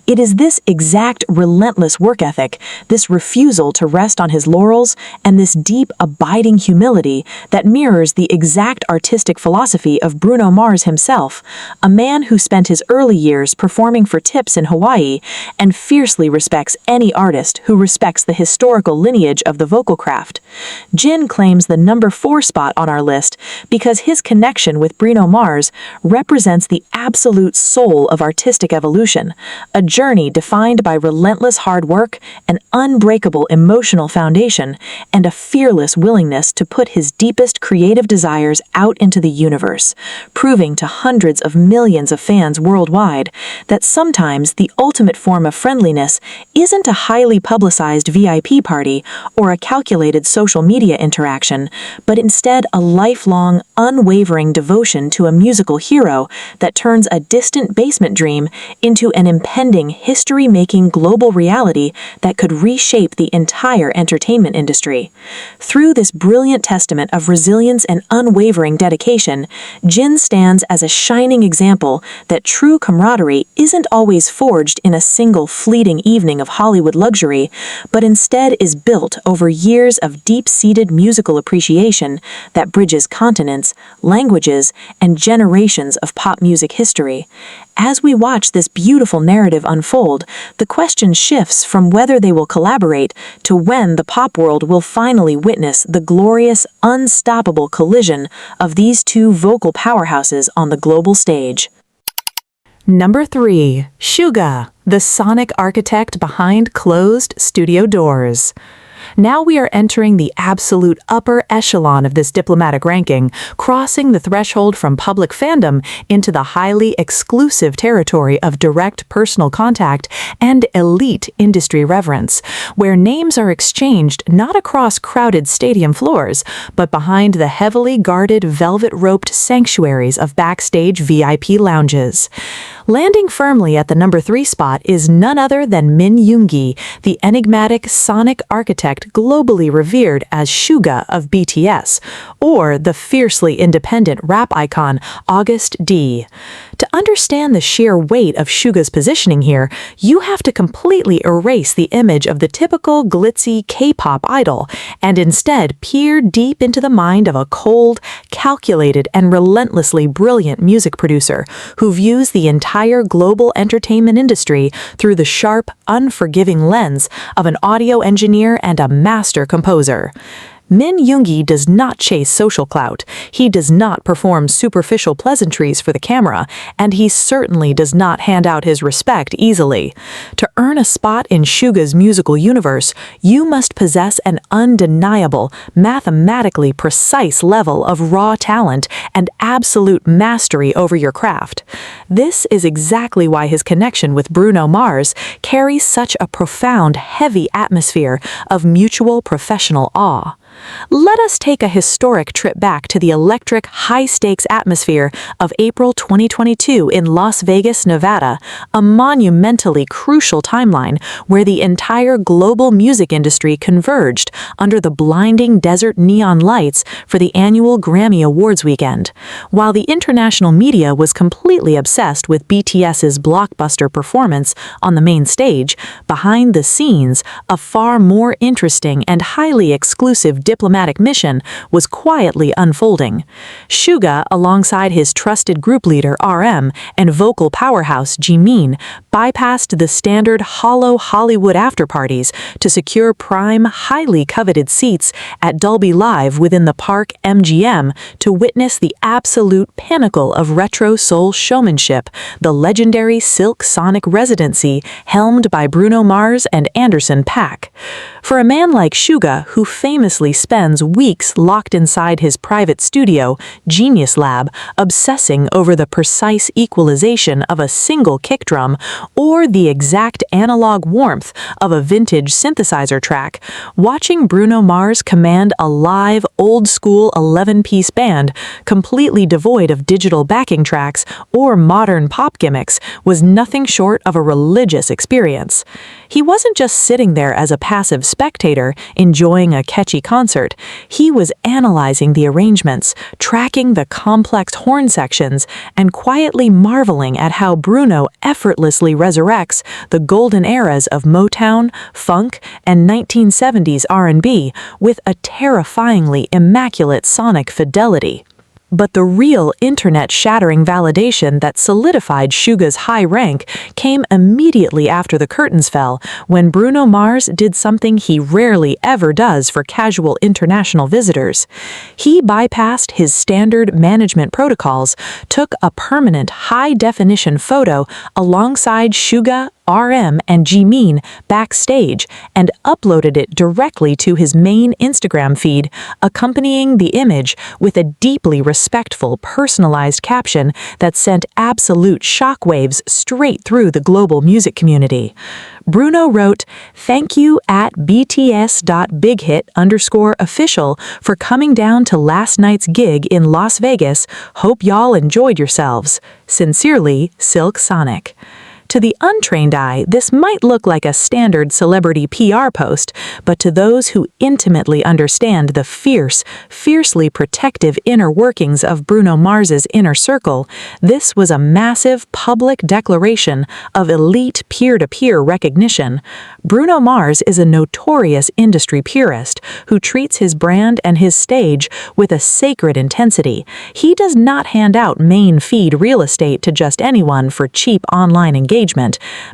It is this exact relentless work ethic, this refusal to rest on his laurels, and this deep, abiding humility that mirrors the exact artistic philosophy of Bruno Mars himself, a man who spent his early years performing for tips in Hawaii and fiercely respects any artist who respects the historical lineage of the vocal craft. Jin claims the number 4 spot on our list because his connection with Bruno Mars represents the absolute soul of artistic evolution, a journey defined by relentless hard work, an unbreakable emotional foundation, and a fearless willingness to put his deepest creative desires out into the universe, proving to hundreds of millions of fans worldwide that sometimes the ultimate form of friendliness isn't a highly publicized VIP party or a calculated social media interaction, but instead a lifelong, unwavering devotion to a musical hero that turns a distant basement dream into an impending, history-making global reality that could reshape the entire entertainment industry. Through this brilliant testament of resilience and unwavering dedication, Jin stands as a shining example that true camaraderie isn't always forged in a single fleeting evening of Hollywood luxury, but instead is built over years of deep-seated musical appreciation that bridges continents, languages, and generations of pop music history. As we watch this beautiful narrative unfold, the question shifts from whether they will collaborate to when the pop world will finally witness the glorious, unstoppable collision of these two vocal powerhouses on the global stage. Number 3. Suga, the sonic architect behind closed studio doors. Now we are entering the absolute upper echelon of this diplomatic ranking, crossing the threshold from public fandom into the highly exclusive territory of direct personal contact and elite industry reverence, where names are exchanged not across crowded stadium floors, but behind the heavily guarded velvet-roped sanctuaries of backstage VIP lounges. Landing firmly at the number 3 spot is none other than Min Yoongi, the enigmatic sonic architect globally revered as Suga of BTS, or the fiercely independent rap icon August D. To understand the sheer weight of Suga's positioning here, you have to completely erase the image of the typical glitzy K-pop idol and instead peer deep into the mind of a cold, calculated, and relentlessly brilliant music producer who views the entire global entertainment industry through the sharp, unforgiving lens of an audio engineer and a master composer. Min Yoongi does not chase social clout, he does not perform superficial pleasantries for the camera, and he certainly does not hand out his respect easily. To earn a spot in Suga's musical universe, you must possess an undeniable, mathematically precise level of raw talent and absolute mastery over your craft. This is exactly why his connection with Bruno Mars carries such a profound, heavy atmosphere of mutual professional awe. Let us take a historic trip back to the electric, high-stakes atmosphere of April 2022 in Las Vegas, Nevada, a monumentally crucial timeline where the entire global music industry converged under the blinding desert neon lights for the annual Grammy Awards weekend. While the international media was completely obsessed with BTS's blockbuster performance on the main stage, behind the scenes, a far more interesting and highly exclusive diplomatic mission was quietly unfolding. Suga, alongside his trusted group leader RM and vocal powerhouse Jimin, bypassed the standard hollow Hollywood after-parties to secure prime, highly coveted seats at Dolby Live within the Park MGM to witness the absolute pinnacle of retro soul showmanship, the legendary Silk Sonic residency helmed by Bruno Mars and Anderson .Paak. For a man like Suga, who famously spends weeks locked inside his private studio, Genius Lab, obsessing over the precise equalization of a single kick drum or the exact analog warmth of a vintage synthesizer track, watching Bruno Mars command a live, old-school 11-piece band completely devoid of digital backing tracks or modern pop gimmicks was nothing short of a religious experience. He wasn't just sitting there as a passive spectator, enjoying a catchy concert. He was analyzing the arrangements, tracking the complex horn sections, and quietly marveling at how Bruno effortlessly resurrects the golden eras of Motown, funk, and 1970s R&B with a terrifyingly immaculate sonic fidelity. But the real internet-shattering validation that solidified Suga's high rank came immediately after the curtains fell, when Bruno Mars did something he rarely ever does for casual international visitors. He bypassed his standard management protocols, took a permanent high-definition photo alongside Suga, RM, and Jimin backstage and uploaded it directly to his main Instagram feed, accompanying the image with a deeply respectful, personalized caption that sent absolute shockwaves straight through the global music community. Bruno wrote, "Thank you at BTS.BigHit_official for coming down to last night's gig in Las Vegas. Hope y'all enjoyed yourselves. Sincerely, Silk Sonic." To the untrained eye, this might look like a standard celebrity PR post, but to those who intimately understand the fiercely protective inner workings of Bruno Mars's inner circle, this was a massive public declaration of elite peer-to-peer recognition. Bruno Mars is a notorious industry purist who treats his brand and his stage with a sacred intensity. He does not hand out main feed real estate to just anyone for cheap online engagement,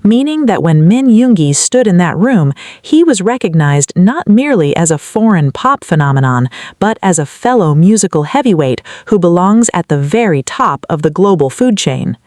meaning that when Min Yoongi stood in that room, he was recognized not merely as a foreign pop phenomenon, but as a fellow musical heavyweight who belongs at the very top of the global food chain.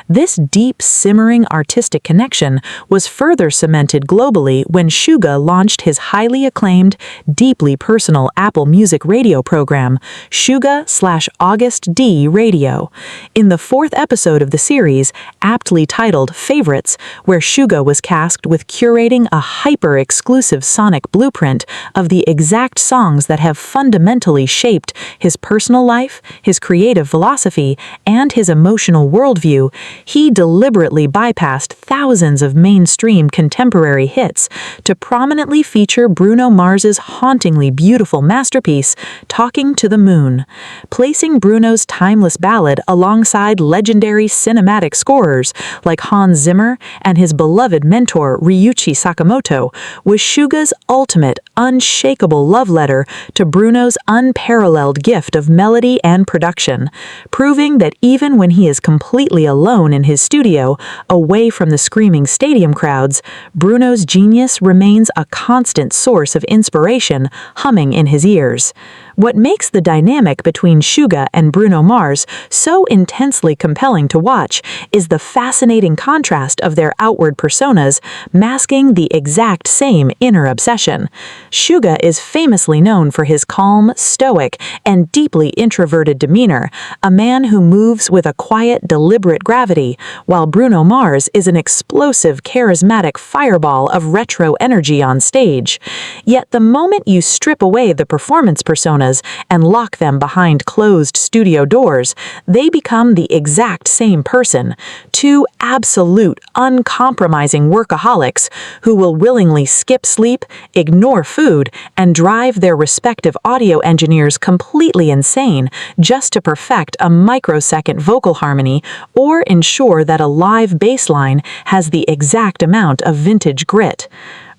This deep, simmering artistic connection was further cemented globally when Suga launched his highly acclaimed, deeply personal Apple Music radio program, Suga/August D Radio. In the fourth episode of the series, aptly titled Favorites, where Suga was tasked with curating a hyper-exclusive sonic blueprint of the exact songs that have fundamentally shaped his personal life, his creative philosophy, and his emotional worldview, he deliberately bypassed thousands of mainstream contemporary hits to prominently feature Bruno Mars's hauntingly beautiful masterpiece, Talking to the Moon. Placing Bruno's timeless ballad alongside legendary cinematic scorers like Hans Zimmer and his beloved mentor Ryuichi Sakamoto was Suga's ultimate, unshakable love letter to Bruno's unparalleled gift of melody and production, proving that even when he is completely alone in his studio, away from the screaming stadium crowds, Bruno's genius remains a constant source of inspiration humming in his ears. What makes the dynamic between Suga and Bruno Mars so intensely compelling to watch is the fascinating contrast of their outward personas masking the exact same inner obsession. Suga is famously known for his calm, stoic, and deeply introverted demeanor, a man who moves with a quiet, deliberate gravity, while Bruno Mars is an explosive, charismatic fireball of retro energy on stage. Yet the moment you strip away the performance personas and lock them behind closed studio doors, they become the exact same person, two absolute, uncompromising workaholics who will willingly skip sleep, ignore food, and drive their respective audio engineers completely insane just to perfect a microsecond vocal harmony or ensure that a live bass line has the exact amount of vintage grit.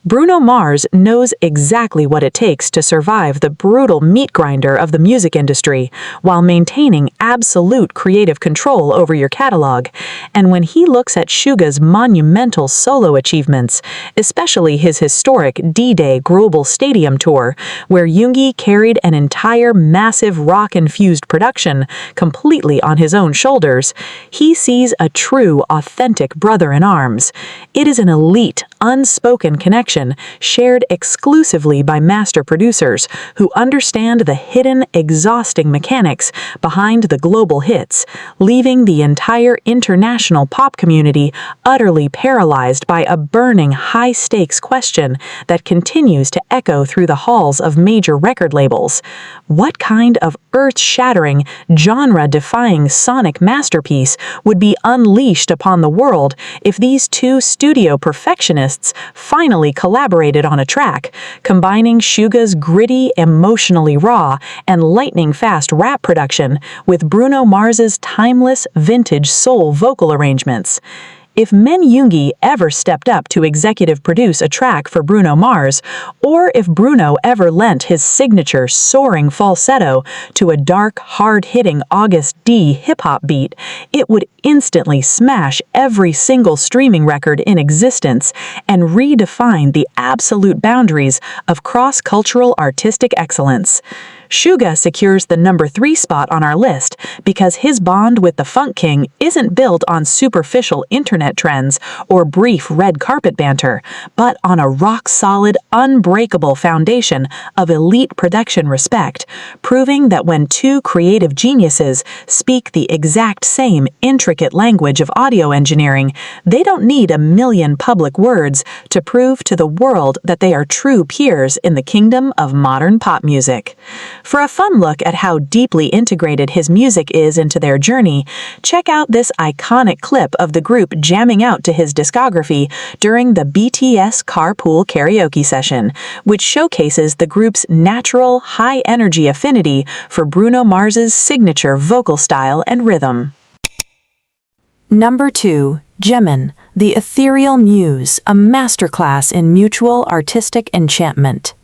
Bruno Mars knows exactly what it takes to survive the brutal meat grinder of the music industry while maintaining absolute creative control over your catalog. And when he looks at Suga's monumental solo achievements, especially his historic D-Day Global Stadium tour, where Yoongi carried an entire massive rock-infused production completely on his own shoulders, he sees a true, authentic brother-in-arms. It is an elite, unspoken connection shared exclusively by master producers who understand the hidden, exhausting mechanics behind the global hits, leaving the entire international pop community utterly paralyzed by a burning, high-stakes question that continues to echo through the halls of major record labels. What kind of earth-shattering, genre-defying sonic masterpiece would be unleashed upon the world if these two studio perfectionists finally collaborated on a track, combining Suga's gritty, emotionally raw, and lightning-fast rap production with Bruno Mars's timeless, vintage soul vocal arrangements? If Min Yoongi ever stepped up to executive produce a track for Bruno Mars, or if Bruno ever lent his signature soaring falsetto to a dark, hard-hitting August D hip-hop beat, it would instantly smash every single streaming record in existence and redefine the absolute boundaries of cross-cultural artistic excellence. Suga secures the number 3 spot on our list because his bond with the Funk King isn't built on superficial internet trends or brief red carpet banter, but on a rock-solid, unbreakable foundation of elite production respect, proving that when two creative geniuses speak the exact same intricate language of audio engineering, they don't need a million public words to prove to the world that they are true peers in the kingdom of modern pop music. For a fun look at how deeply integrated his music is into their journey, check out this iconic clip of the group jamming out to his discography during the BTS Carpool Karaoke session, which showcases the group's natural, high-energy affinity for Bruno Mars's signature vocal style and rhythm. Number 2. Jimin, the Ethereal Muse, a masterclass in mutual artistic enchantment.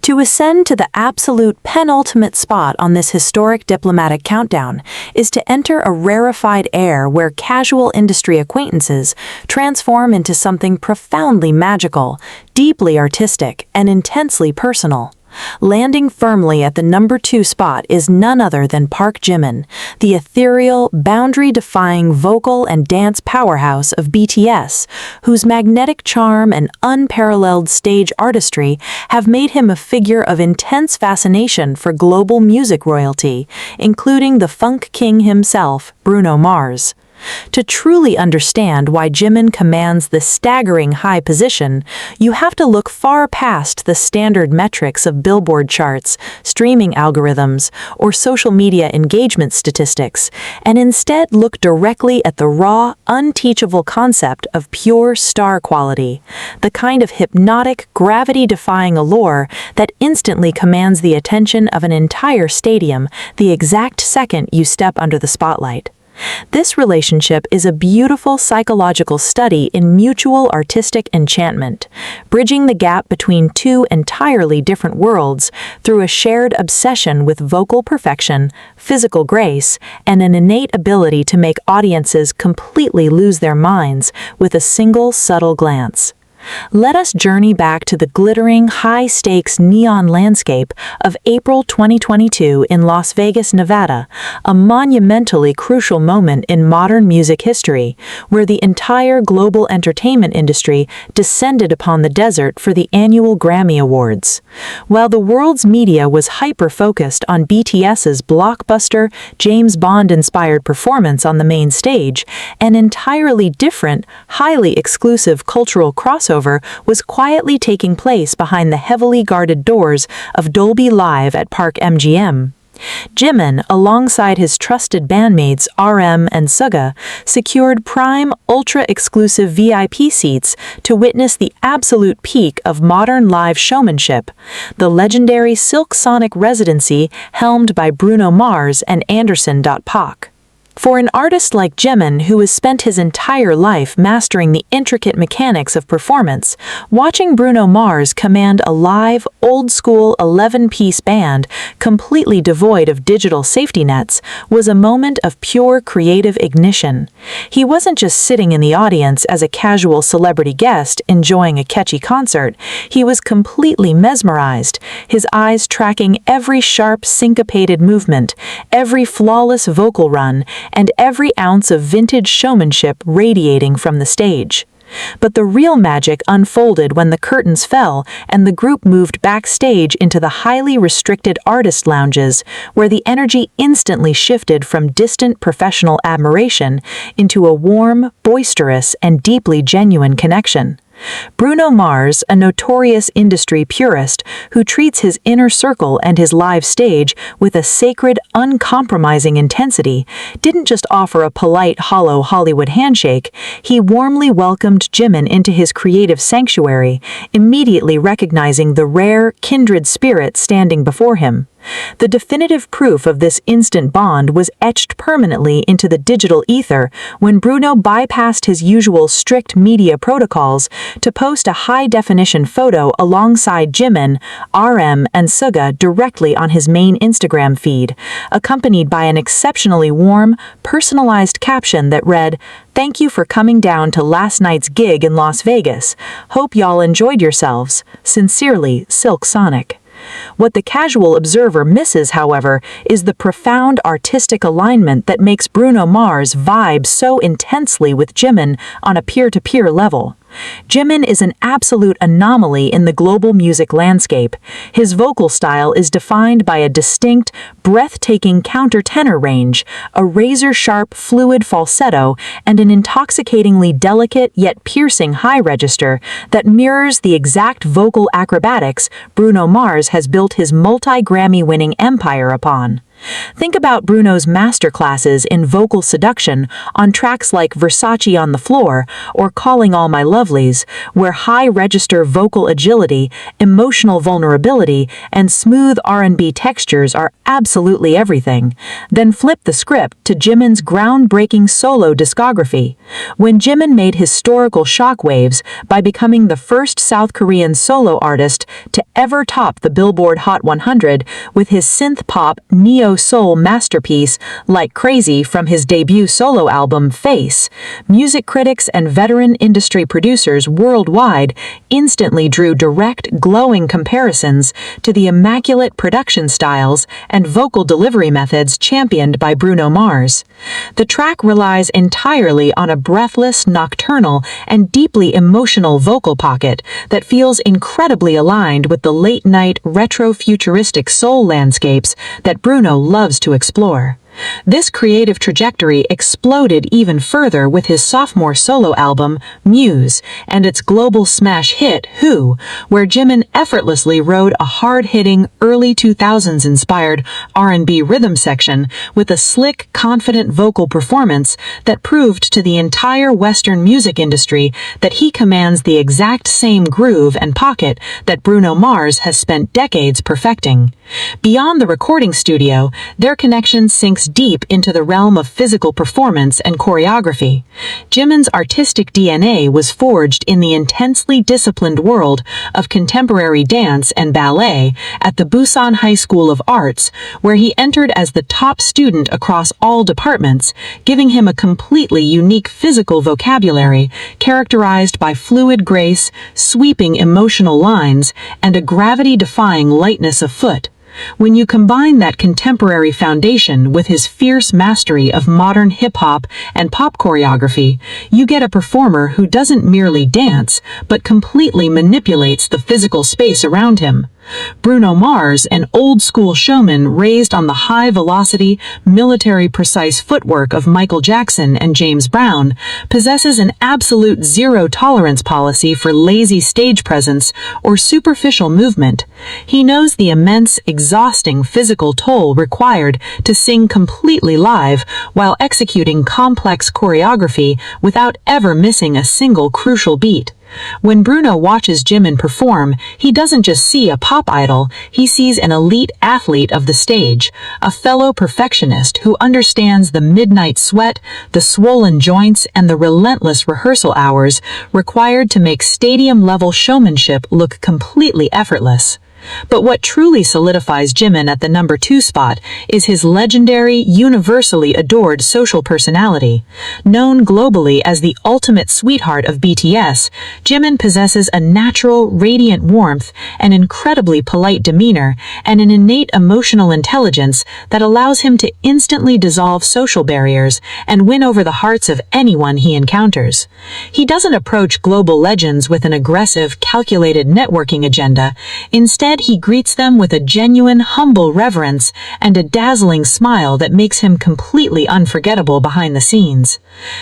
To ascend to the absolute penultimate spot on this historic diplomatic countdown is to enter a rarefied air where casual industry acquaintances transform into something profoundly magical, deeply artistic, and intensely personal. Landing firmly at the number 2 spot is none other than Park Jimin, the ethereal, boundary-defying vocal and dance powerhouse of BTS, whose magnetic charm and unparalleled stage artistry have made him a figure of intense fascination for global music royalty, including the Funk King himself, Bruno Mars. To truly understand why Jimin commands this staggering high position, you have to look far past the standard metrics of Billboard charts, streaming algorithms, or social media engagement statistics, and instead look directly at the raw, unteachable concept of pure star quality, the kind of hypnotic, gravity-defying allure that instantly commands the attention of an entire stadium the exact second you step under the spotlight. This relationship is a beautiful psychological study in mutual artistic enchantment, bridging the gap between two entirely different worlds through a shared obsession with vocal perfection, physical grace, and an innate ability to make audiences completely lose their minds with a single subtle glance. Let us journey back to the glittering, high-stakes neon landscape of April 2022 in Las Vegas, Nevada, a monumentally crucial moment in modern music history, where the entire global entertainment industry descended upon the desert for the annual Grammy Awards. While the world's media was hyper-focused on BTS's blockbuster, James Bond-inspired performance on the main stage, an entirely different, highly exclusive cultural crossover was quietly taking place behind the heavily guarded doors of Dolby Live at Park MGM. Jimin, alongside his trusted bandmates RM and Suga, secured prime, ultra-exclusive VIP seats to witness the absolute peak of modern live showmanship, the legendary Silk Sonic residency helmed by Bruno Mars and Anderson .Paak. For an artist like Jimin, who has spent his entire life mastering the intricate mechanics of performance, watching Bruno Mars command a live, old-school 11-piece band completely devoid of digital safety nets was a moment of pure creative ignition. He wasn't just sitting in the audience as a casual celebrity guest enjoying a catchy concert, he was completely mesmerized, his eyes tracking every sharp, syncopated movement, every flawless vocal run, and every ounce of vintage showmanship radiating from the stage. But the real magic unfolded when the curtains fell and the group moved backstage into the highly restricted artist lounges, where the energy instantly shifted from distant professional admiration into a warm, boisterous, and deeply genuine connection. Bruno Mars, a notorious industry purist who treats his inner circle and his live stage with a sacred, uncompromising intensity, didn't just offer a polite, hollow Hollywood handshake, he warmly welcomed Jimin into his creative sanctuary, immediately recognizing the rare, kindred spirit standing before him. The definitive proof of this instant bond was etched permanently into the digital ether when Bruno bypassed his usual strict media protocols to post a high-definition photo alongside Jimin, RM, and Suga directly on his main Instagram feed, accompanied by an exceptionally warm, personalized caption that read, "Thank you for coming down to last night's gig in Las Vegas. Hope y'all enjoyed yourselves. Sincerely, Silk Sonic." What the casual observer misses, however, is the profound artistic alignment that makes Bruno Mars vibe so intensely with Jimin on a peer-to-peer level. Jimin is an absolute anomaly in the global music landscape. His vocal style is defined by a distinct, breathtaking countertenor range, a razor-sharp, fluid falsetto, and an intoxicatingly delicate yet piercing high register that mirrors the exact vocal acrobatics Bruno Mars has built his multi-Grammy-winning empire upon. Think about Bruno's masterclasses in vocal seduction on tracks like Versace on the Floor or Calling All My Lovelies, where high-register vocal agility, emotional vulnerability, and smooth R&B textures are absolutely everything. Then flip the script to Jimin's groundbreaking solo discography. When Jimin made historical shockwaves by becoming the first South Korean solo artist to ever top the Billboard Hot 100 with his synth-pop, neo-soul masterpiece Like Crazy from his debut solo album Face, music critics and veteran industry producers worldwide instantly drew direct, glowing comparisons to the immaculate production styles and vocal delivery methods championed by Bruno Mars. The track relies entirely on a breathless, nocturnal, and deeply emotional vocal pocket that feels incredibly aligned with the late-night, retro-futuristic soul landscapes that Bruno loves to explore. This creative trajectory exploded even further with his sophomore solo album, Muse, and its global smash hit, Who, where Jimin effortlessly rode a hard-hitting, early 2000s-inspired R&B rhythm section with a slick, confident vocal performance that proved to the entire Western music industry that he commands the exact same groove and pocket that Bruno Mars has spent decades perfecting. Beyond the recording studio, their connection sinks deep into the realm of physical performance and choreography. Jimin's artistic DNA was forged in the intensely disciplined world of contemporary dance and ballet at the Busan High School of Arts, where he entered as the top student across all departments, giving him a completely unique physical vocabulary characterized by fluid grace, sweeping emotional lines, and a gravity-defying lightness of foot. When you combine that contemporary foundation with his fierce mastery of modern hip-hop and pop choreography, you get a performer who doesn't merely dance, but completely manipulates the physical space around him. Bruno Mars, an old-school showman raised on the high-velocity, military-precise footwork of Michael Jackson and James Brown, possesses an absolute zero-tolerance policy for lazy stage presence or superficial movement. He knows the immense, exhausting physical toll required to sing completely live while executing complex choreography without ever missing a single crucial beat. When Bruno watches Jimin perform, he doesn't just see a pop idol, he sees an elite athlete of the stage, a fellow perfectionist who understands the midnight sweat, the swollen joints, and the relentless rehearsal hours required to make stadium-level showmanship look completely effortless. But what truly solidifies Jimin at the number 2 spot is his legendary, universally adored social personality. Known globally as the ultimate sweetheart of BTS, Jimin possesses a natural, radiant warmth, an incredibly polite demeanor, and an innate emotional intelligence that allows him to instantly dissolve social barriers and win over the hearts of anyone he encounters. He doesn't approach global legends with an aggressive, calculated networking agenda. Instead, he greets them with a genuine, humble reverence and a dazzling smile that makes him completely unforgettable behind the scenes.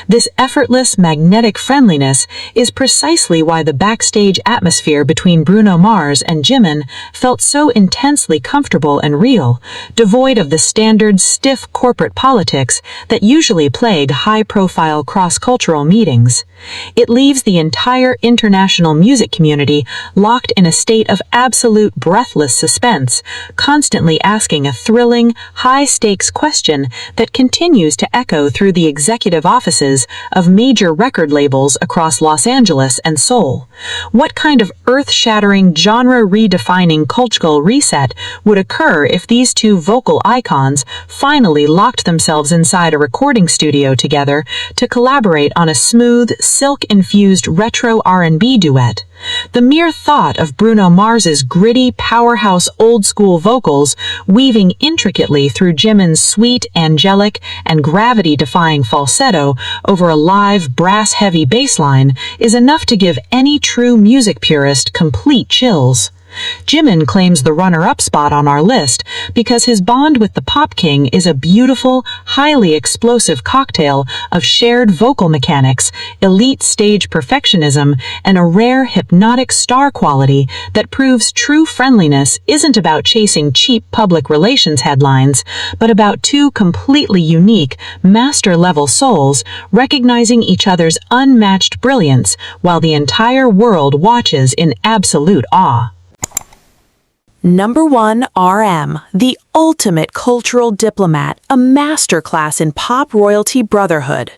This effortless, magnetic friendliness is precisely why the backstage atmosphere between Bruno Mars and Jimin felt so intensely comfortable and real, devoid of the standard, stiff corporate politics that usually plague high-profile cross-cultural meetings. It leaves the entire international music community locked in a state of absolute breathless suspense, constantly asking a thrilling, high-stakes question that continues to echo through the executive offices of major record labels across Los Angeles and Seoul. What kind of earth-shattering, genre-redefining cultural reset would occur if these two vocal icons finally locked themselves inside a recording studio together to collaborate on a smooth, silk-infused retro R&B duet? The mere thought of Bruno Mars's gritty, powerhouse old-school vocals weaving intricately through Jimin's sweet, angelic, and gravity-defying falsetto over a live, brass-heavy bass line is enough to give any true music purist complete chills. Jimin claims the runner-up spot on our list because his bond with the Pop King is a beautiful, highly explosive cocktail of shared vocal mechanics, elite stage perfectionism, and a rare hypnotic star quality that proves true friendliness isn't about chasing cheap public relations headlines, but about two completely unique, master-level souls recognizing each other's unmatched brilliance while the entire world watches in absolute awe. Number 1, RM, the ultimate cultural diplomat, a masterclass in pop royalty brotherhood.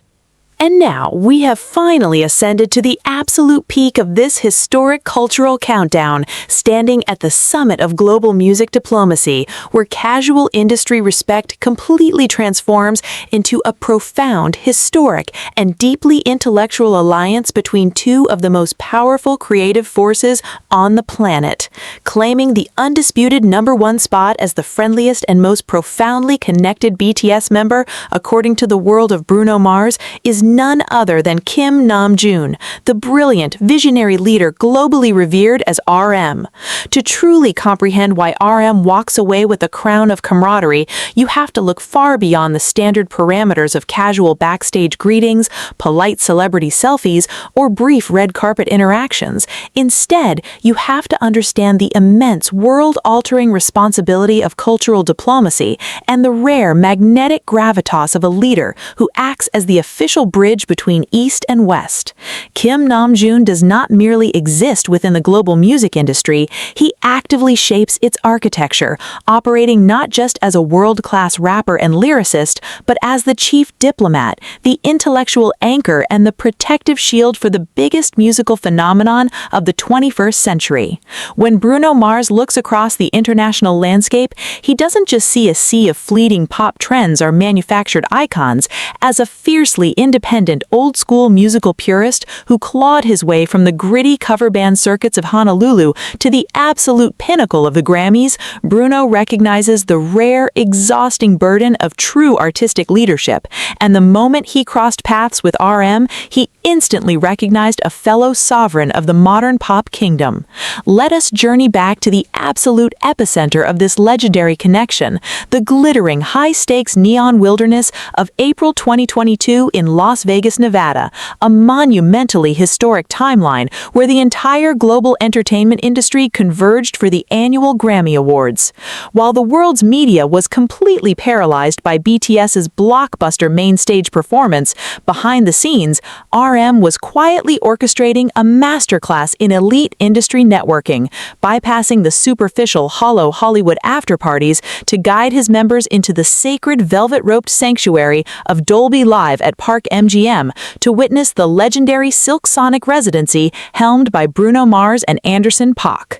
And now we have finally ascended to the absolute peak of this historic cultural countdown, standing at the summit of global music diplomacy, where casual industry respect completely transforms into a profound, historic, and deeply intellectual alliance between two of the most powerful creative forces on the planet. Claiming the undisputed number 1 spot as the friendliest and most profoundly connected BTS member, according to the world of Bruno Mars, is none other than Kim Namjoon, the brilliant, visionary leader globally revered as RM. To truly comprehend why RM walks away with a crown of camaraderie, you have to look far beyond the standard parameters of casual backstage greetings, polite celebrity selfies, or brief red carpet interactions. Instead, you have to understand the immense, world-altering responsibility of cultural diplomacy and the rare, magnetic gravitas of a leader who acts as the official bridge between East and West. Kim Namjoon does not merely exist within the global music industry, he actively shapes its architecture, operating not just as a world-class rapper and lyricist, but as the chief diplomat, the intellectual anchor, and the protective shield for the biggest musical phenomenon of the 21st century. When Bruno Mars looks across the international landscape, he doesn't just see a sea of fleeting pop trends or manufactured icons. As a fiercely independent, old-school musical purist who clawed his way from the gritty cover band circuits of Honolulu to the absolute pinnacle of the Grammys, Bruno recognizes the rare, exhausting burden of true artistic leadership, and the moment he crossed paths with RM, he instantly recognized a fellow sovereign of the modern pop kingdom. Let us journey back to the absolute epicenter of this legendary connection, the glittering, high-stakes neon wilderness of April 2022 in Los Las Vegas, Nevada, a monumentally historic timeline where the entire global entertainment industry converged for the annual Grammy Awards. While the world's media was completely paralyzed by BTS's blockbuster main stage performance, behind the scenes, RM was quietly orchestrating a masterclass in elite industry networking, bypassing the superficial, hollow Hollywood after-parties to guide his members into the sacred velvet-roped sanctuary of Dolby Live at Park MGM to witness the legendary Silk Sonic residency helmed by Bruno Mars and Anderson .Paak.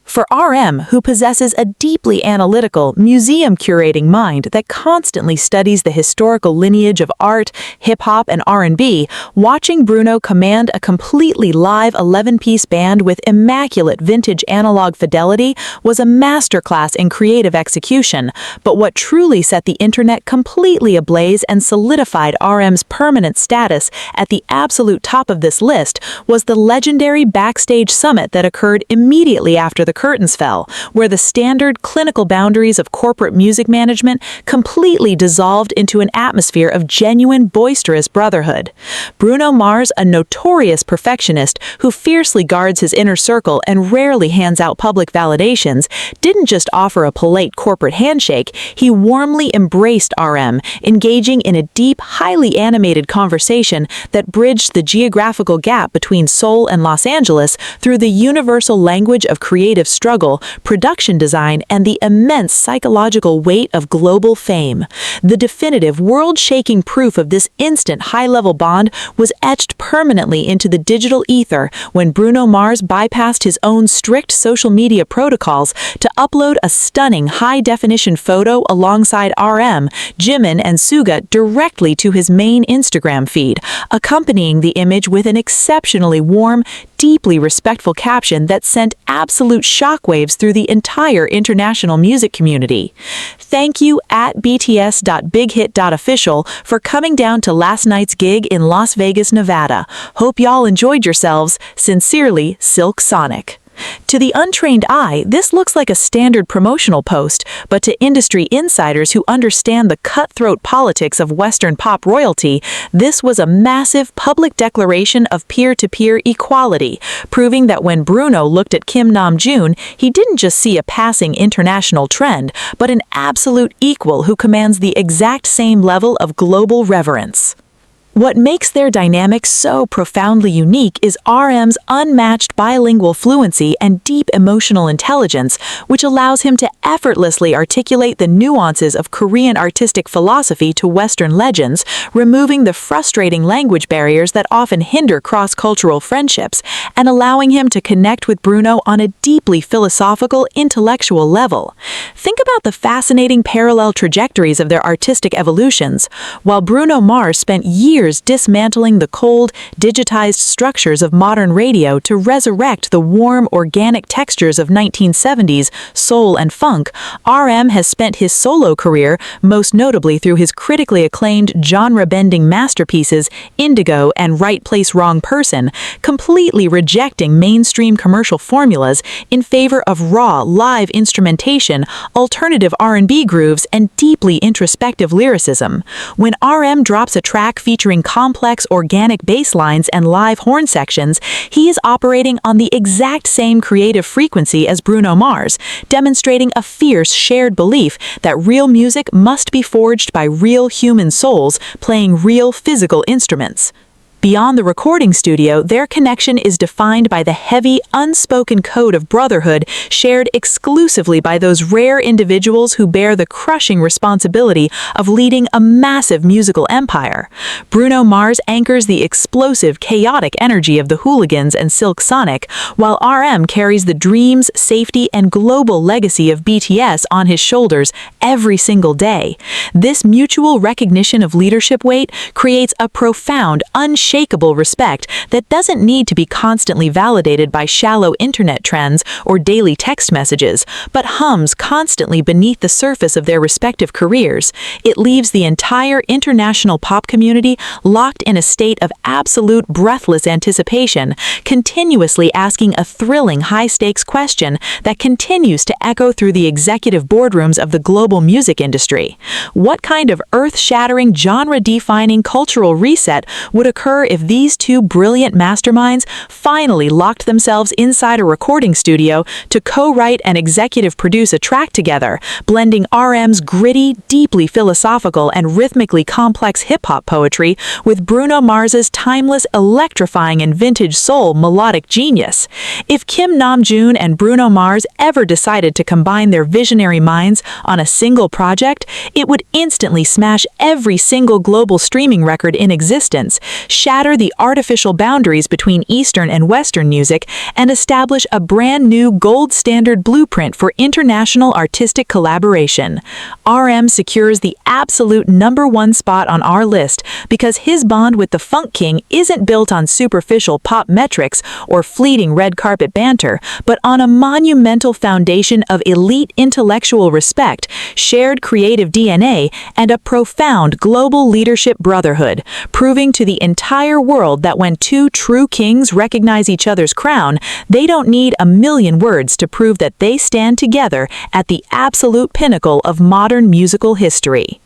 For RM, who possesses a deeply analytical, museum-curating mind that constantly studies the historical lineage of art, hip-hop, and R&B, watching Bruno command a completely live 11-piece band with immaculate vintage analog fidelity was a masterclass in creative execution. But what truly set the internet completely ablaze and solidified RM's permanent status at the absolute top of this list was the legendary backstage summit that occurred immediately after the curtains fell, where the standard clinical boundaries of corporate music management completely dissolved into an atmosphere of genuine boisterous brotherhood. Bruno Mars, a notorious perfectionist who fiercely guards his inner circle and rarely hands out public validations, didn't just offer a polite corporate handshake, he warmly embraced RM, engaging in a deep, highly animated conversation that bridged the geographical gap between Seoul and Los Angeles through the universal language of creative struggle, production design, and the immense psychological weight of global fame. The definitive, world-shaking proof of this instant high-level bond was etched permanently into the digital ether when Bruno Mars bypassed his own strict social media protocols to upload a stunning high-definition photo alongside RM, Jimin, and Suga directly to his main Instagram feed, accompanying the image with an exceptionally warm, deeply respectful caption that sent absolute shockwaves through the entire international music community. Thank you at bts.bighit.official for coming down to last night's gig in Las Vegas, Nevada. Hope y'all enjoyed yourselves. Sincerely, Silk Sonic. To the untrained eye, this looks like a standard promotional post, but to industry insiders who understand the cutthroat politics of Western pop royalty, this was a massive public declaration of peer-to-peer equality, proving that when Bruno looked at Kim Namjoon, he didn't just see a passing international trend, but an absolute equal who commands the exact same level of global reverence. What makes their dynamic so profoundly unique is RM's unmatched bilingual fluency and deep emotional intelligence, which allows him to effortlessly articulate the nuances of Korean artistic philosophy to Western legends, removing the frustrating language barriers that often hinder cross-cultural friendships, and allowing him to connect with Bruno on a deeply philosophical, intellectual level. Think about the fascinating parallel trajectories of their artistic evolutions. While Bruno Mars spent years dismantling the cold, digitized structures of modern radio to resurrect the warm, organic textures of 1970s soul and funk, RM has spent his solo career, most notably through his critically acclaimed genre-bending masterpieces Indigo and Right Place, Wrong Person, completely rejecting mainstream commercial formulas in favor of raw, live instrumentation, alternative R&B grooves, and deeply introspective lyricism. When RM drops a track featuring complex organic bass lines and live horn sections, he is operating on the exact same creative frequency as Bruno Mars, demonstrating a fierce shared belief that real music must be forged by real human souls playing real physical instruments. Beyond the recording studio, their connection is defined by the heavy, unspoken code of brotherhood shared exclusively by those rare individuals who bear the crushing responsibility of leading a massive musical empire. Bruno Mars anchors the explosive, chaotic energy of the Hooligans and Silk Sonic, while RM carries the dreams, safety, and global legacy of BTS on his shoulders every single day. This mutual recognition of leadership weight creates a profound, unshakable unshakable respect that doesn't need to be constantly validated by shallow internet trends or daily text messages, but hums constantly beneath the surface of their respective careers. It leaves the entire international pop community locked in a state of absolute breathless anticipation, continuously asking a thrilling high-stakes question that continues to echo through the executive boardrooms of the global music industry. What kind of earth-shattering, genre-defining cultural reset would occur if these two brilliant masterminds finally locked themselves inside a recording studio to co-write and executive produce a track together, blending RM's gritty, deeply philosophical and rhythmically complex hip-hop poetry with Bruno Mars's timeless, electrifying and vintage soul melodic genius? If Kim Namjoon and Bruno Mars ever decided to combine their visionary minds on a single project, it would instantly smash every single global streaming record in existence, shatter the artificial boundaries between Eastern and Western music, and establish a brand new gold standard blueprint for international artistic collaboration. RM secures the absolute #1 spot on our list because his bond with the Funk King isn't built on superficial pop metrics or fleeting red carpet banter, but on a monumental foundation of elite intellectual respect, shared creative DNA, and a profound global leadership brotherhood, proving to the entire world that when two true kings recognize each other's crown, they don't need a million words to prove that they stand together at the absolute pinnacle of modern musical history.